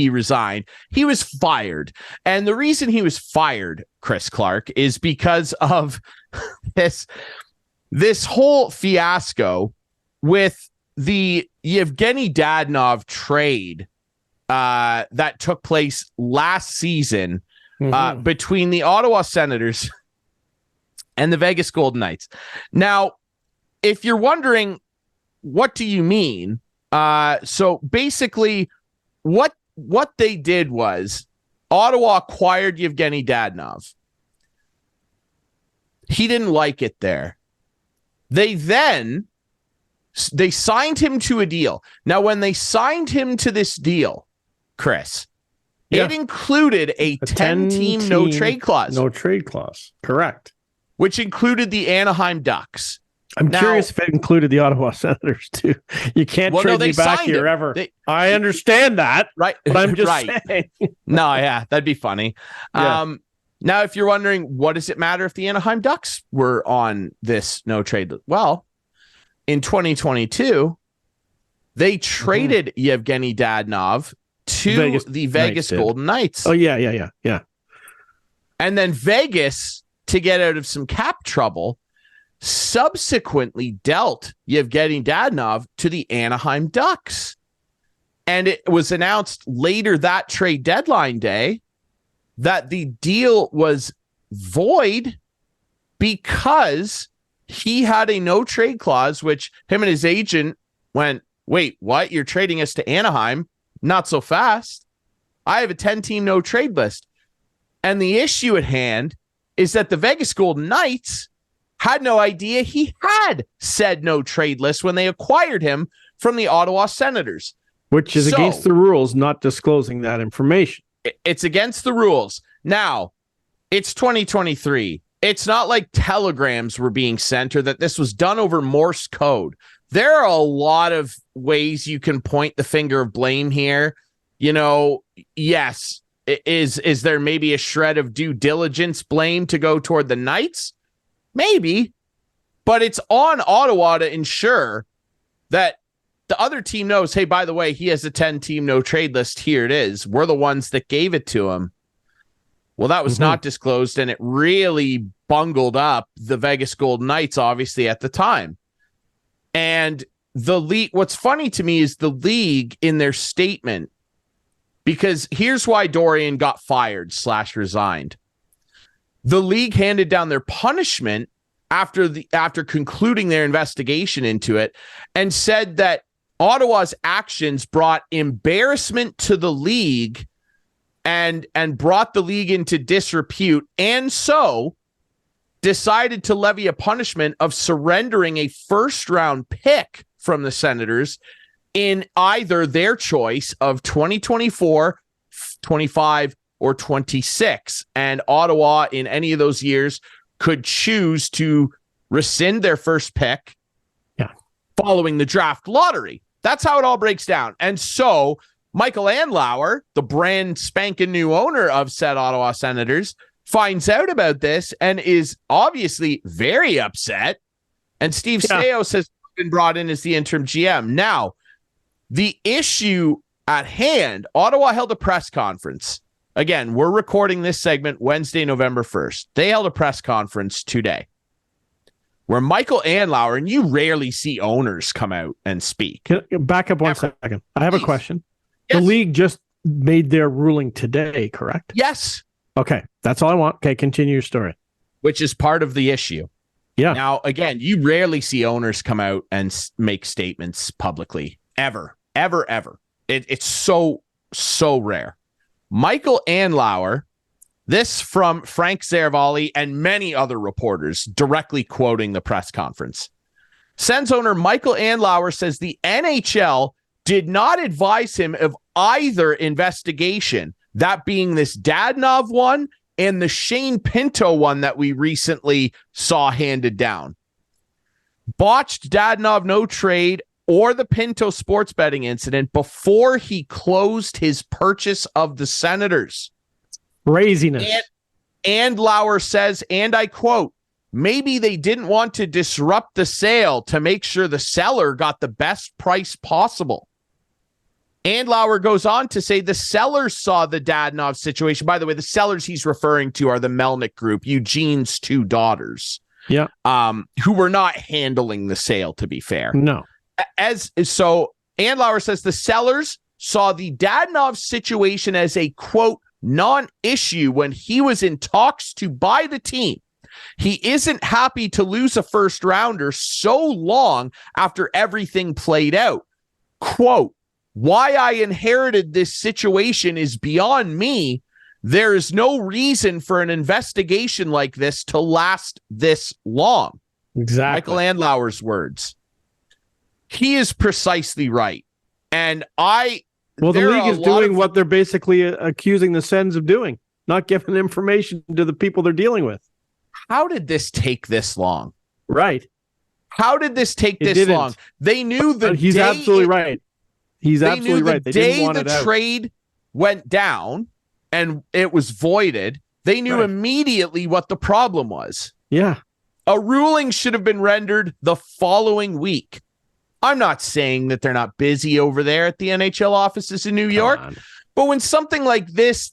resigned. He was fired. And the reason he was fired, Chris Clark, is because of this whole fiasco with the Yevgeny Dadonov trade that took place last season between the Ottawa Senators and the Vegas Golden Knights. Now, if you're wondering, what do you mean? So basically, what they did was Ottawa acquired Yevgeny Dadonov. He didn't like it there. They signed him to a deal. Now, when they signed him to this deal, Chris, it included a 10-team no-trade clause. No trade clause. Correct. Which included the Anaheim Ducks. I'm curious if it included the Ottawa Senators too. You can't trade me back here ever. I understand that, right? But I'm just saying. No, yeah, that'd be funny. Yeah. Now, if you're wondering, what does it matter if the Anaheim Ducks were on this no trade? Well, in 2022, they traded Yevgeny Dadonov to the Vegas Golden Knights. Oh yeah. And then Vegas, to get out of some cap trouble, subsequently dealt Yevgeny Dadonov to the Anaheim Ducks. And it was announced later that trade deadline day that the deal was void because he had a no trade clause, which him and his agent went, "Wait, what? You're trading us to Anaheim? Not so fast. I have a 10-team no trade list." And the issue at hand is that the Vegas Golden Knights had no idea he had said no trade list when they acquired him from the Ottawa Senators. Which is against the rules, not disclosing that information. It's against the rules. Now, it's 2023. It's not like telegrams were being sent or that this was done over Morse code. There are a lot of ways you can point the finger of blame here. Yes, is there maybe a shred of due diligence blame to go toward the Knights? Maybe, but it's on Ottawa to ensure that the other team knows, hey, by the way, he has a 10-team no-trade list. Here it is. We're the ones that gave it to him. Well, that was not disclosed, and it really bungled up the Vegas Golden Knights, obviously, at the time. And the league, what's funny to me is the league in their statement, because here's why Dorion got fired / resigned. The league handed down their punishment after concluding their investigation into it and said that Ottawa's actions brought embarrassment to the league and brought the league into disrepute, and so decided to levy a punishment of surrendering a first-round pick from the Senators in either their choice of 2024, 25, or 26. And Ottawa, in any of those years, could choose to rescind their first pick following the draft lottery. That's how it all breaks down. And so Michael Andlauer, the brand spanking new owner of said Ottawa Senators, finds out about this and is obviously very upset. And Steve Staios has been brought in as the interim GM. Now, the issue at hand, Ottawa held a press conference. Again, we're recording this segment Wednesday, November 1st. They held a press conference today where Michael Andlauer, and you rarely see owners come out and speak. Back up one second. I have a question. Yes. The league just made their ruling today, correct? Yes. Okay, that's all I want. Okay, continue your story. Which is part of the issue. Yeah. Now, again, you rarely see owners come out and make statements publicly. Ever. It's so rare. Michael Andlauer, this from Frank Zeravalli and many other reporters directly quoting the press conference. Sens owner Michael Andlauer says the NHL did not advise him of either investigation, that being this Dadonov one and the Shane Pinto one that we recently saw handed down. Botched Dadonov no trade or the Pinto sports betting incident before he closed his purchase of the Senators. Craziness. And Lauer says, and I quote, maybe they didn't want to disrupt the sale to make sure the seller got the best price possible. And Lauer goes on to say the sellers saw the Dadonov situation. By the way, the sellers he's referring to are the Melnick Group, Eugene's two daughters. Yeah. Who were not handling the sale, to be fair. No. Andlauer says the sellers saw the Dadonov situation as a, quote, non-issue when he was in talks to buy the team. He isn't happy to lose a first rounder so long after everything played out. Quote, why I inherited this situation is beyond me. There is no reason for an investigation like this to last this long. Exactly. Michael Andlauer's words. He is precisely right. And the league is doing what they're basically accusing the Sens of doing, not giving information to the people they're dealing with. How did this take this long? Right. How did this take this long? They knew He's absolutely right. He's absolutely right. The day the trade went down and it was voided, they knew immediately what the problem was. Yeah. A ruling should have been rendered the following week. I'm not saying that they're not busy over there at the NHL offices in New York, but when something like this,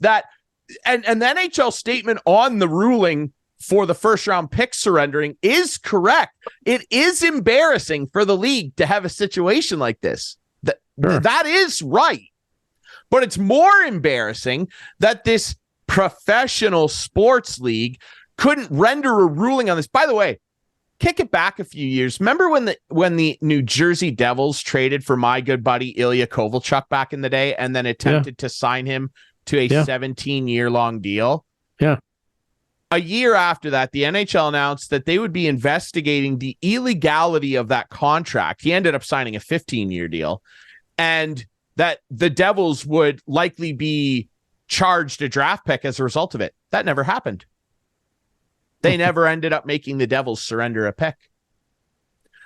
and the NHL statement on the ruling for the first round pick surrendering is correct. It is embarrassing for the league to have a situation like this. That is right. But it's more embarrassing that this professional sports league couldn't render a ruling on this. By the way, kick it back a few years. Remember when the New Jersey Devils traded for my good buddy Ilya Kovalchuk back in the day and then attempted to sign him to a 17-year-long deal? Yeah. A year after that, the NHL announced that they would be investigating the illegality of that contract. He ended up signing a 15-year deal, and that the Devils would likely be charged a draft pick as a result of it. That never happened. They never ended up making the Devils surrender a pick.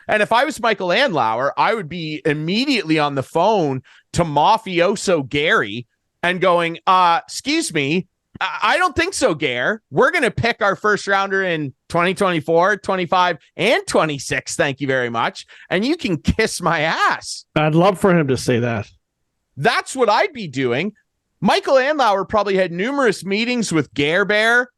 And if I was Michael Andlauer, I would be immediately on the phone to mafioso Gary and going, excuse me, I don't think so, Gare. We're going to pick our first rounder in 2024, 25, and 26. Thank you very much. And you can kiss my ass. I'd love for him to say that. That's what I'd be doing. Michael Andlauer probably had numerous meetings with Gare Bear,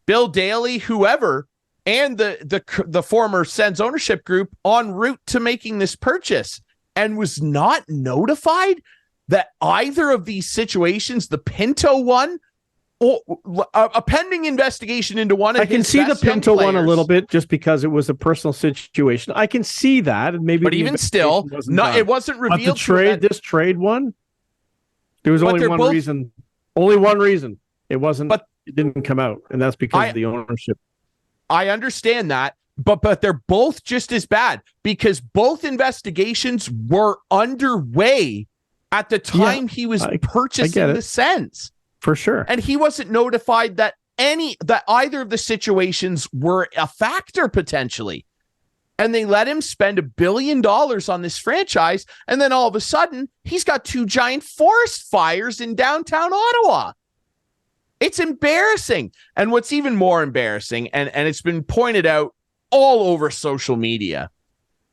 Bill Daly, whoever, and the former Sens ownership group en route to making this purchase, and was not notified that either of these situations, the Pinto one, or a pending investigation into one. I can see the Pinto one a little bit just because it was a personal situation. I can see that, and maybe. But even still, it wasn't revealed. But this trade one, there was only one reason. Only one reason. It wasn't. But it didn't come out, and that's because of the ownership. I understand that, but they're both just as bad because both investigations were underway at the time he was purchasing the Sens. For sure. And he wasn't notified that either of the situations were a factor potentially. And they let him spend $1 billion on this franchise. And then all of a sudden, he's got two giant forest fires in downtown Ottawa. It's embarrassing. And what's even more embarrassing, and it's been pointed out all over social media,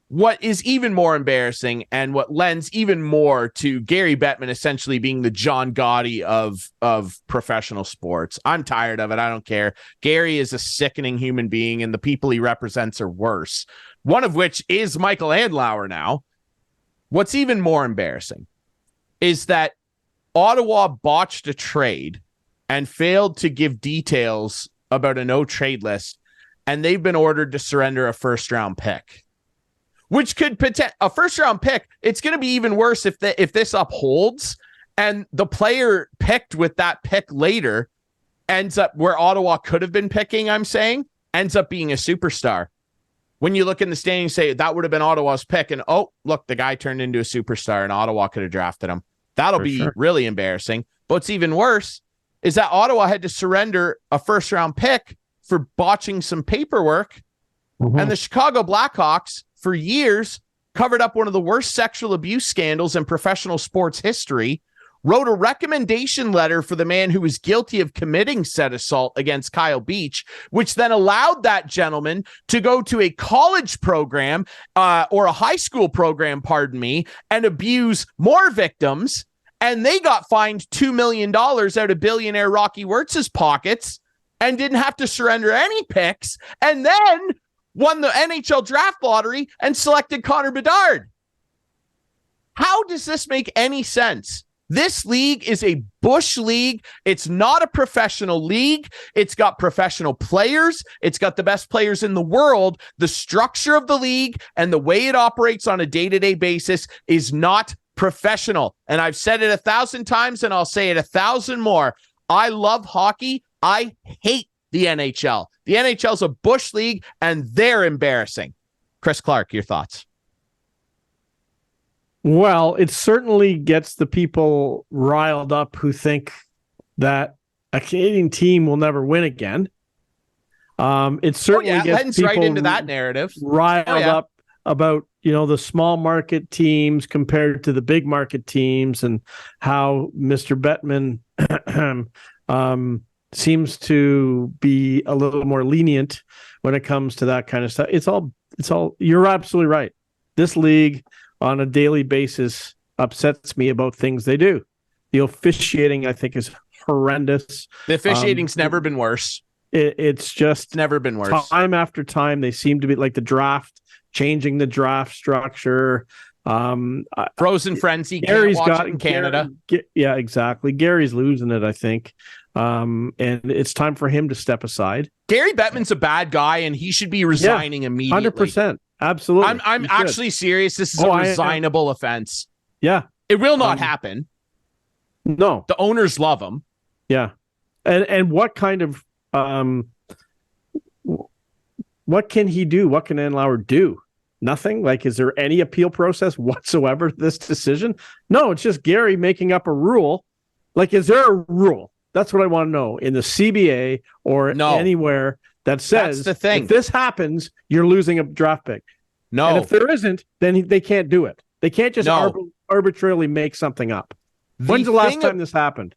what is even more embarrassing and what lends even more to Gary Bettman essentially being the John Gotti of professional sports. I'm tired of it. I don't care. Gary is a sickening human being, and the people he represents are worse, one of which is Michael Andlauer now. What's even more embarrassing is that Ottawa botched a trade and failed to give details about a no-trade list, and they've been ordered to surrender a first-round pick. Which could a first-round pick. It's going to be even worse if this upholds and the player picked with that pick later ends up where Ottawa could have been picking. I'm saying ends up being a superstar. when you look in the standings, say that would have been Ottawa's pick, and oh, look, the guy turned into a superstar, and Ottawa could have drafted him. That'll be really embarrassing. But what's even worse is that Ottawa had to surrender a first-round pick for botching some paperwork, and the Chicago Blackhawks, for years, covered up one of the worst sexual abuse scandals in professional sports history, wrote a recommendation letter for the man who was guilty of committing said assault against Kyle Beach, which then allowed that gentleman to go to a college program or a high school program, pardon me, and abuse more victims. And they got fined $2 million out of billionaire Rocky Wirtz's pockets and didn't have to surrender any picks, and then won the NHL draft lottery and selected Connor Bedard. How does this make any sense? This league is a bush league. It's not a professional league. It's got professional players. It's got the best players in the world. The structure of the league and the way it operates on a day-to-day basis is not professional. And I've said it 1,000 times, and I'll say it 1,000 more. I love hockey. I hate the NHL. The NHL is a bush league, and they're embarrassing. Chris Clark, your thoughts? Well, it certainly gets the people riled up who think that a Canadian team will never win again. It certainly gets people right into that narrative. Riled up about, the small market teams compared to the big market teams, and how Mr. Bettman seems to be a little more lenient when it comes to that kind of stuff. It's all. You're absolutely right. This league on a daily basis upsets me about things they do. The officiating, I think, is horrendous. The officiating's never been worse. It's never been worse. Time after time, they seem to be like the draft, changing the draft structure. Frozen frenzy. Gary's got it in Canada. Yeah, exactly. Gary's losing it, I think. And it's time for him to step aside. Gary Bettman's a bad guy, and he should be resigning immediately. 100%. Absolutely. I'm actually serious. This is a resignable offense. Yeah. It will not happen. No. The owners love him. Yeah. And what kind of what can he do? What can Andlauer do? Nothing? Like, is there any appeal process whatsoever to this decision? No, it's just Gary making up a rule. Like, is there a rule? That's what I want to know in the CBA or anywhere that says, the thing. If this happens, you're losing a draft pick. No. And if there isn't, then they can't do it. They can't just arbitrarily make something up. When's the last time this happened?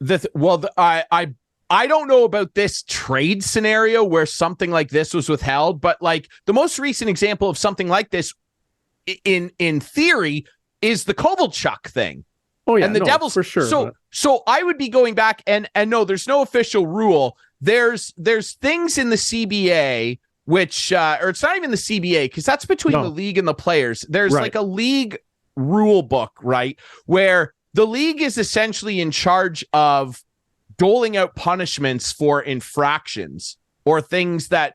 I don't know about this trade scenario where something like this was withheld, but like the most recent example of something like this in theory is the Kovalchuk thing. Oh yeah, and the Devils for sure. So I would be going back and no, there's no official rule. There's things in the CBA which or it's not even the CBA because that's between the league and the players. There's like a league rule book, right, where the league is essentially in charge of doling out punishments for infractions or things that,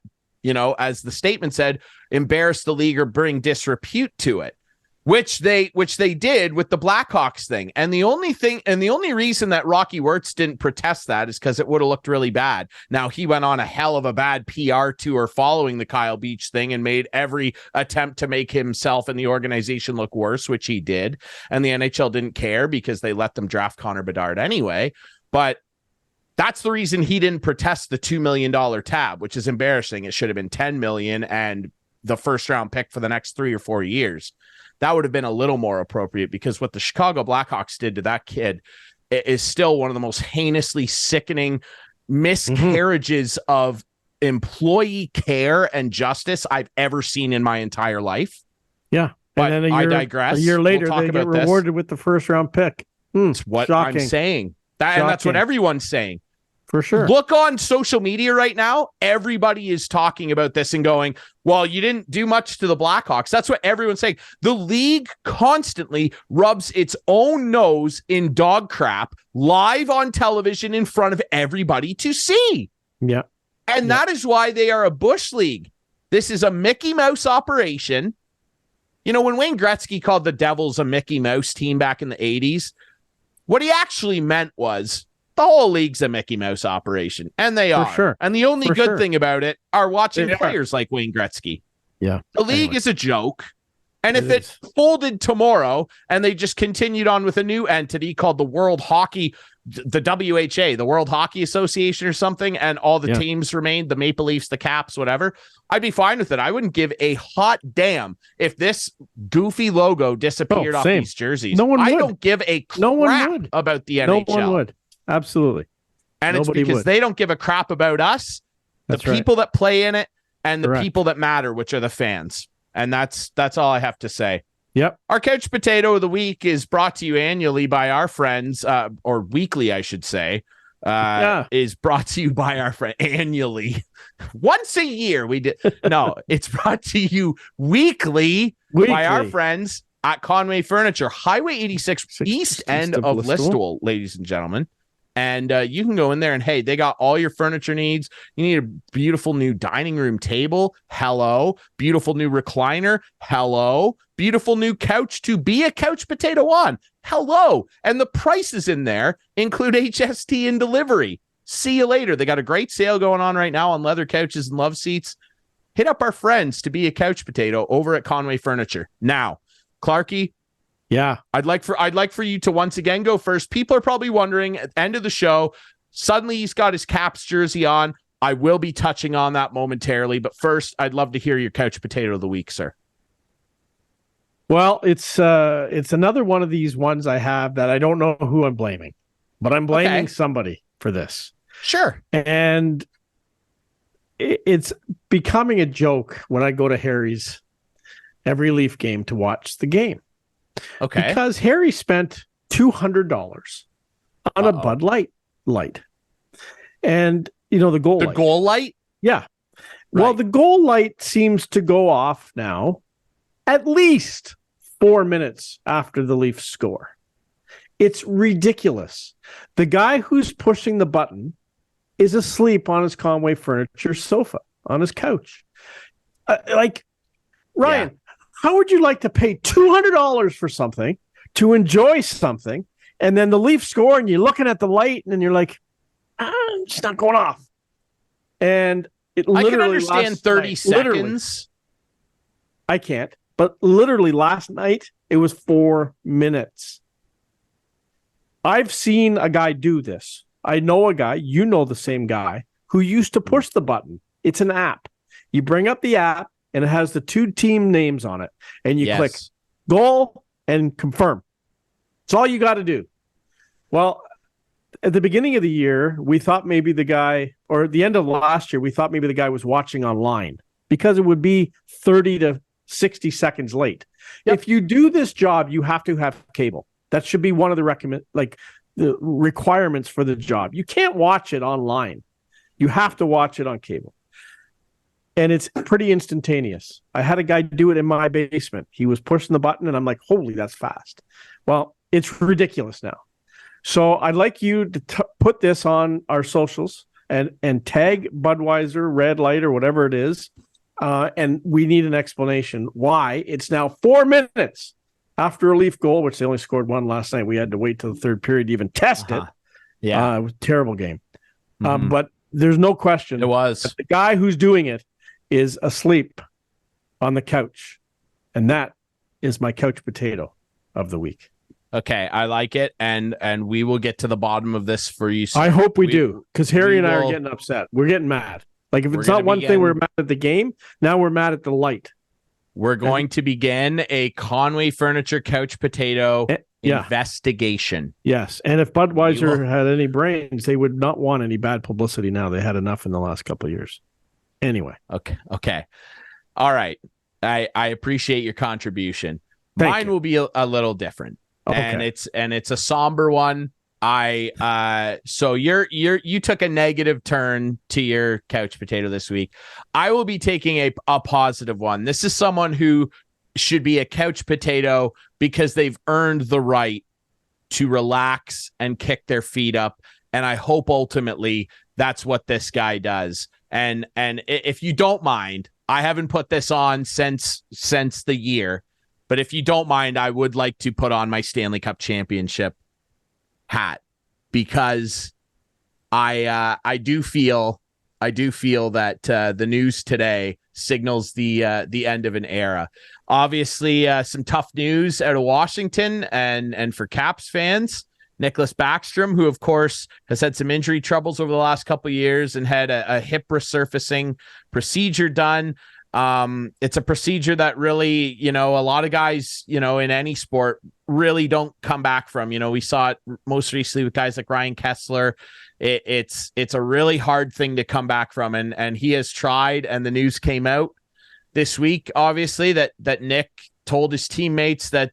as the statement said, embarrass the league or bring disrepute to it, which they did with the Blackhawks thing. And the only reason that Rocky Wirtz didn't protest that is because it would have looked really bad. Now, he went on a hell of a bad PR tour following the Kyle Beach thing and made every attempt to make himself and the organization look worse, which he did. And the NHL didn't care because they let them draft Connor Bedard anyway. But that's the reason he didn't protest the $2 million tab, which is embarrassing. It should have been $10 million and the first round pick for the next 3 or 4 years. That would have been a little more appropriate because what the Chicago Blackhawks did to that kid is still one of the most heinously sickening miscarriages of employee care and justice I've ever seen in my entire life. Yeah. But and then I digress. A year later, they get rewarded with the first round pick. That's what I'm saying. And that's what everyone's saying. For sure. Look on social media right now. Everybody is talking about this and going, well, you didn't do much to the Blackhawks. That's what everyone's saying. The league constantly rubs its own nose in dog crap live on television in front of everybody to see. Yeah. And that is why they are a bush league. This is a Mickey Mouse operation. When Wayne Gretzky called the Devils a Mickey Mouse team back in the 80s, what he actually meant was the whole league's a Mickey Mouse operation, and they are. Sure. And the only good thing about it are watching players like Wayne Gretzky. Yeah. The league is a joke. And if it folded tomorrow and they just continued on with a new entity called the World Hockey, the WHA, the World Hockey Association or something, and all the teams remained, the Maple Leafs, the Caps, whatever, I'd be fine with it. I wouldn't give a hot damn if this goofy logo disappeared off these jerseys. No one would. I don't give a crap about the NHL. No one would. Absolutely. And nobody it's because they don't give a crap about us, the people that play in it, and the people that matter, which are the fans. And that's all I have to say. Yep. Our Couch Potato of the Week is brought to you annually by our friends, or weekly, I should say. Is brought to you by our friend annually. Once a year we did. No, it's brought to you weekly by our friends at Conway Furniture, Highway 86 east end of Listowel, ladies and gentlemen. And you can go in there and, hey, they got all your furniture needs. You need a beautiful new dining room table. Hello. Beautiful new recliner. Hello. Beautiful new couch to be a couch potato on. Hello. And the prices in there include HST and delivery. See you later. They got a great sale going on right now on leather couches and love seats. Hit up our friends to be a couch potato over at Conway Furniture. Now, Clarkey, yeah, I'd like for you to once again go first. People are probably wondering at the end of the show, suddenly he's got his Caps jersey on. I will be touching on that momentarily, but first, I'd love to hear your Couch Potato of the Week, sir. Well, it's another one of these ones I have that I don't know who I'm blaming, but I'm blaming somebody for this. Sure. And it's becoming a joke when I go to Harry's every Leaf game to watch the game. Okay. Because Harry spent $200 on a Bud Light. And, the goal light. The goal light? Yeah. Right. Well, the goal light seems to go off now at least 4 minutes after the Leafs score. It's ridiculous. The guy who's pushing the button is asleep on his Conway Furniture sofa, on his couch. Ryan, how would you like to pay $200 for something, to enjoy something, and then the Leafs score and you're looking at the light and you're like, it's not going off. And it literally, I can understand 30 seconds. I can't. But literally last night, it was 4 minutes. I've seen a guy do this. I know a guy, the same guy, who used to push the button. It's an app. You bring up the app, and it has the two team names on it. And you click goal and confirm. It's all you got to do. Well, at the beginning of the year, we thought maybe the guy, or at the end of last year, we thought maybe the guy was watching online because it would be 30 to 60 seconds late. Yep. If you do this job, you have to have cable. That should be one of the the requirements for the job. You can't watch it online. You have to watch it on cable. And it's pretty instantaneous. I had a guy do it in my basement. He was pushing the button, and I'm like, holy, that's fast. Well, it's ridiculous now. So I'd like you to put this on our socials and tag Budweiser, Red Light, or whatever it is. And we need an explanation why it's now 4 minutes after a Leaf goal, which they only scored one last night. We had to wait till the third period to even test it. Yeah. It was a terrible game. But there's no question. It was. The guy who's doing it is asleep on the couch. And that is my couch potato of the week. Okay, I like it. And we will get to the bottom of this for you. I hope we do, because Harry and I are getting upset. We're getting mad. Like, if it's not one thing, we're mad at the game. Now we're mad at the light. We're going to begin a Conway Furniture Couch Potato investigation. Yes. And if Budweiser had any brains, they would not want any bad publicity now. They had enough in the last couple of years. Anyway. Okay. All right. I appreciate your contribution. Mine will be a little different. Okay. And it's a somber one. So you took a negative turn to your couch potato this week. I will be taking a positive one. This is someone who should be a couch potato because they've earned the right to relax and kick their feet up. And I hope ultimately that's what this guy does. And if you don't mind, I haven't put this on since the year, but if you don't mind, I would like to put on my Stanley Cup championship hat, because I do feel that the news today signals the end of an era. Obviously, some tough news out of Washington and for Caps fans. Nicklas Backstrom, who of course has had some injury troubles over the last couple of years and had a hip resurfacing procedure done. It's a procedure that really, a lot of guys, in any sport really don't come back from. We saw it most recently with guys like Ryan Kessler. It's a really hard thing to come back from, and he has tried. And the news came out this week, obviously, that Nick told his teammates that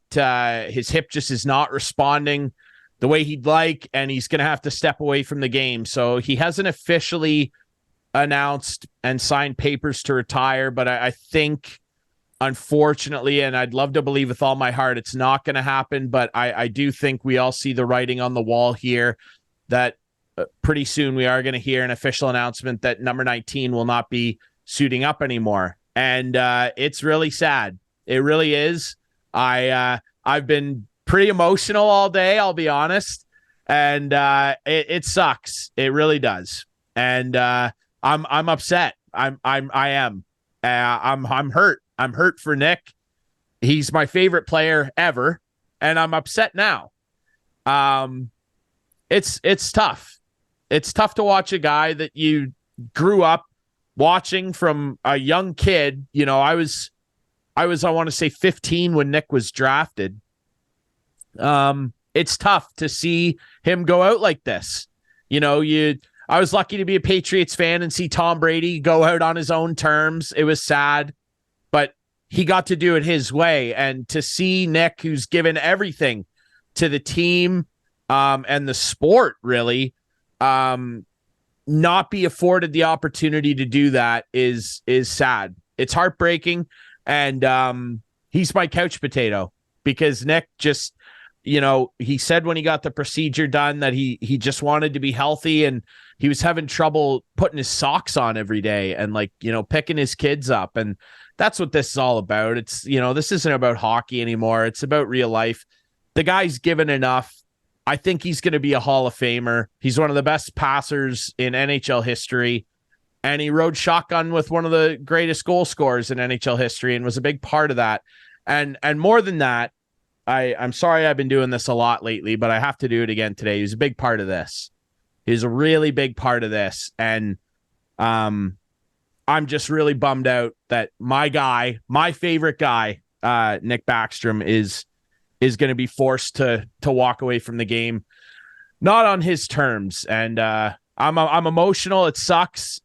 his hip just is not responding the way he'd like, and he's going to have to step away from the game. So he hasn't officially announced and signed papers to retire, but I think, unfortunately, and I'd love to believe with all my heart, it's not going to happen, but I do think we all see the writing on the wall here that pretty soon we are going to hear an official announcement that number 19 will not be suiting up anymore. And it's really sad. It really is. I've been pretty emotional all day, I'll be honest. And it sucks. It really does. And I'm upset. I am. I'm hurt. I'm hurt for Nick. He's my favorite player ever, and I'm upset now. It's tough. It's tough to watch a guy that you grew up watching from a young kid. I want to say 15 when Nick was drafted. It's tough to see him go out like this. I was lucky to be a Patriots fan and see Tom Brady go out on his own terms. It was sad, but he got to do it his way. And to see Nick, who's given everything to the team and the sport, really, not be afforded the opportunity to do that is sad. It's heartbreaking. And he's my couch potato because Nick just, he said when he got the procedure done that he just wanted to be healthy, and he was having trouble putting his socks on every day and picking his kids up. And that's what this is all about. It's, this isn't about hockey anymore. It's about real life. The guy's given enough. I think he's going to be a Hall of Famer. He's one of the best passers in NHL history. And he rode shotgun with one of the greatest goal scorers in NHL history and was a big part of that. And more than that, I'm sorry I've been doing this a lot lately, but I have to do it again today. He was a big part of this. He's a really big part of this. And I'm just really bummed out that my guy, my favorite guy, Nick Backstrom, is going to be forced to walk away from the game, not on his terms. And I'm emotional. It sucks.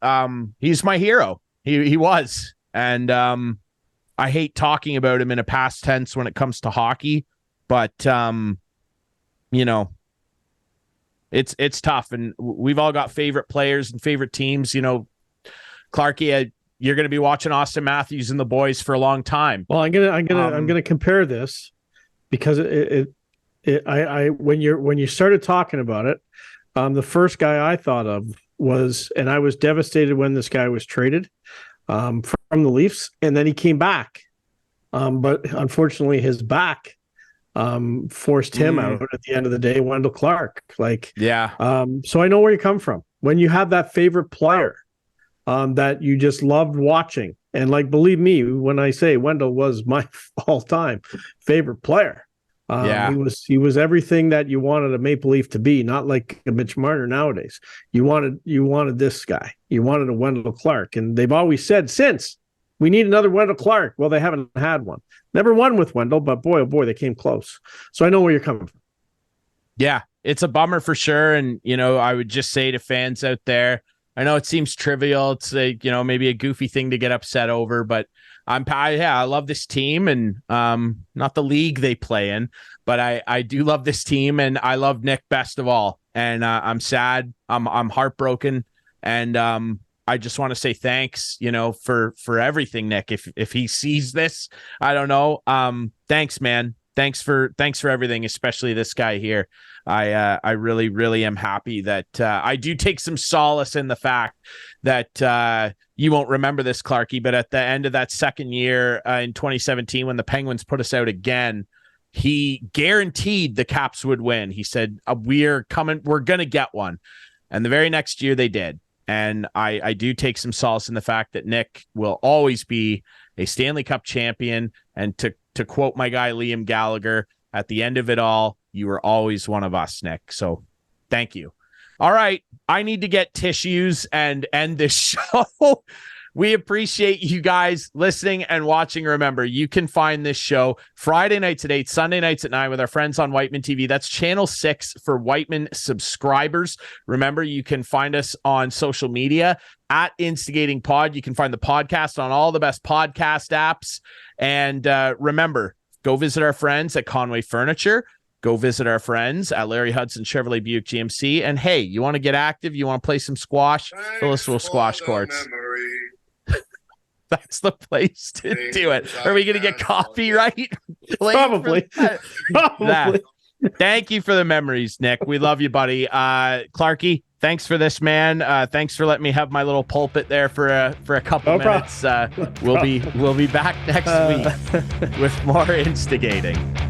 He's my hero. He was. And I hate talking about him in a past tense when it comes to hockey, but it's tough, and we've all got favorite players and favorite teams. Clarkey, you're going to be watching Austin Matthews and the boys for a long time. Well, I'm gonna compare this because when you started talking about it, the first guy I thought of was, and I was devastated when this guy was traded from the Leafs, and then he came back, but unfortunately his back forced him out at the end of the day. Wendell Clark, so I know where you come from when you have that favorite player that you just loved watching, and believe me when I say Wendell was my all-time favorite player. He was everything that you wanted a Maple Leaf to be, not like a Mitch Marner nowadays. You wanted this guy. You wanted a Wendell Clark, and they've always said since, we need another Wendell Clark. Well, they haven't had one. Never won with Wendell, but boy, oh boy, they came close. So I know where you're coming from. Yeah, it's a bummer for sure. And, I would just say to fans out there, I know it seems trivial. It's maybe a goofy thing to get upset over, but I love this team, and not the league they play in, but I do love this team, and I love Nick best of all. And I'm sad. I'm heartbroken. And I just want to say thanks, for everything, Nick. If he sees this, I don't know. Thanks, man. Thanks for everything, especially this guy here. I really, really am happy that I do take some solace in the fact that you won't remember this, Clarkey, but at the end of that second year in 2017, when the Penguins put us out again, he guaranteed the Caps would win. He said, we're going to get one. And the very next year they did. And I do take some solace in the fact that Nick will always be a Stanley Cup champion. And to quote my guy, Liam Gallagher, at the end of it all, you were always one of us, Nick. So thank you. All right. I need to get tissues and end this show. We appreciate you guys listening and watching. Remember, you can find this show Friday nights at 8, Sunday nights at 9 with our friends on Whiteman TV. That's channel 6 for Whiteman subscribers. Remember, you can find us on social media at Instigating Pod. You can find the podcast on all the best podcast apps. And remember, go visit our friends at Conway Furniture. Go visit our friends at Larry Hudson Chevrolet Buick GMC. And hey, you want to get active? You want to play some squash? The Listowel squash courts. That's the place to do it. Are we going to get copyright? Probably. Probably. Thank you for the memories, Nick. We love you, buddy. Clarkey, thanks for this, man. Thanks for letting me have my little pulpit there for a couple minutes. We'll be back next week with more instigating.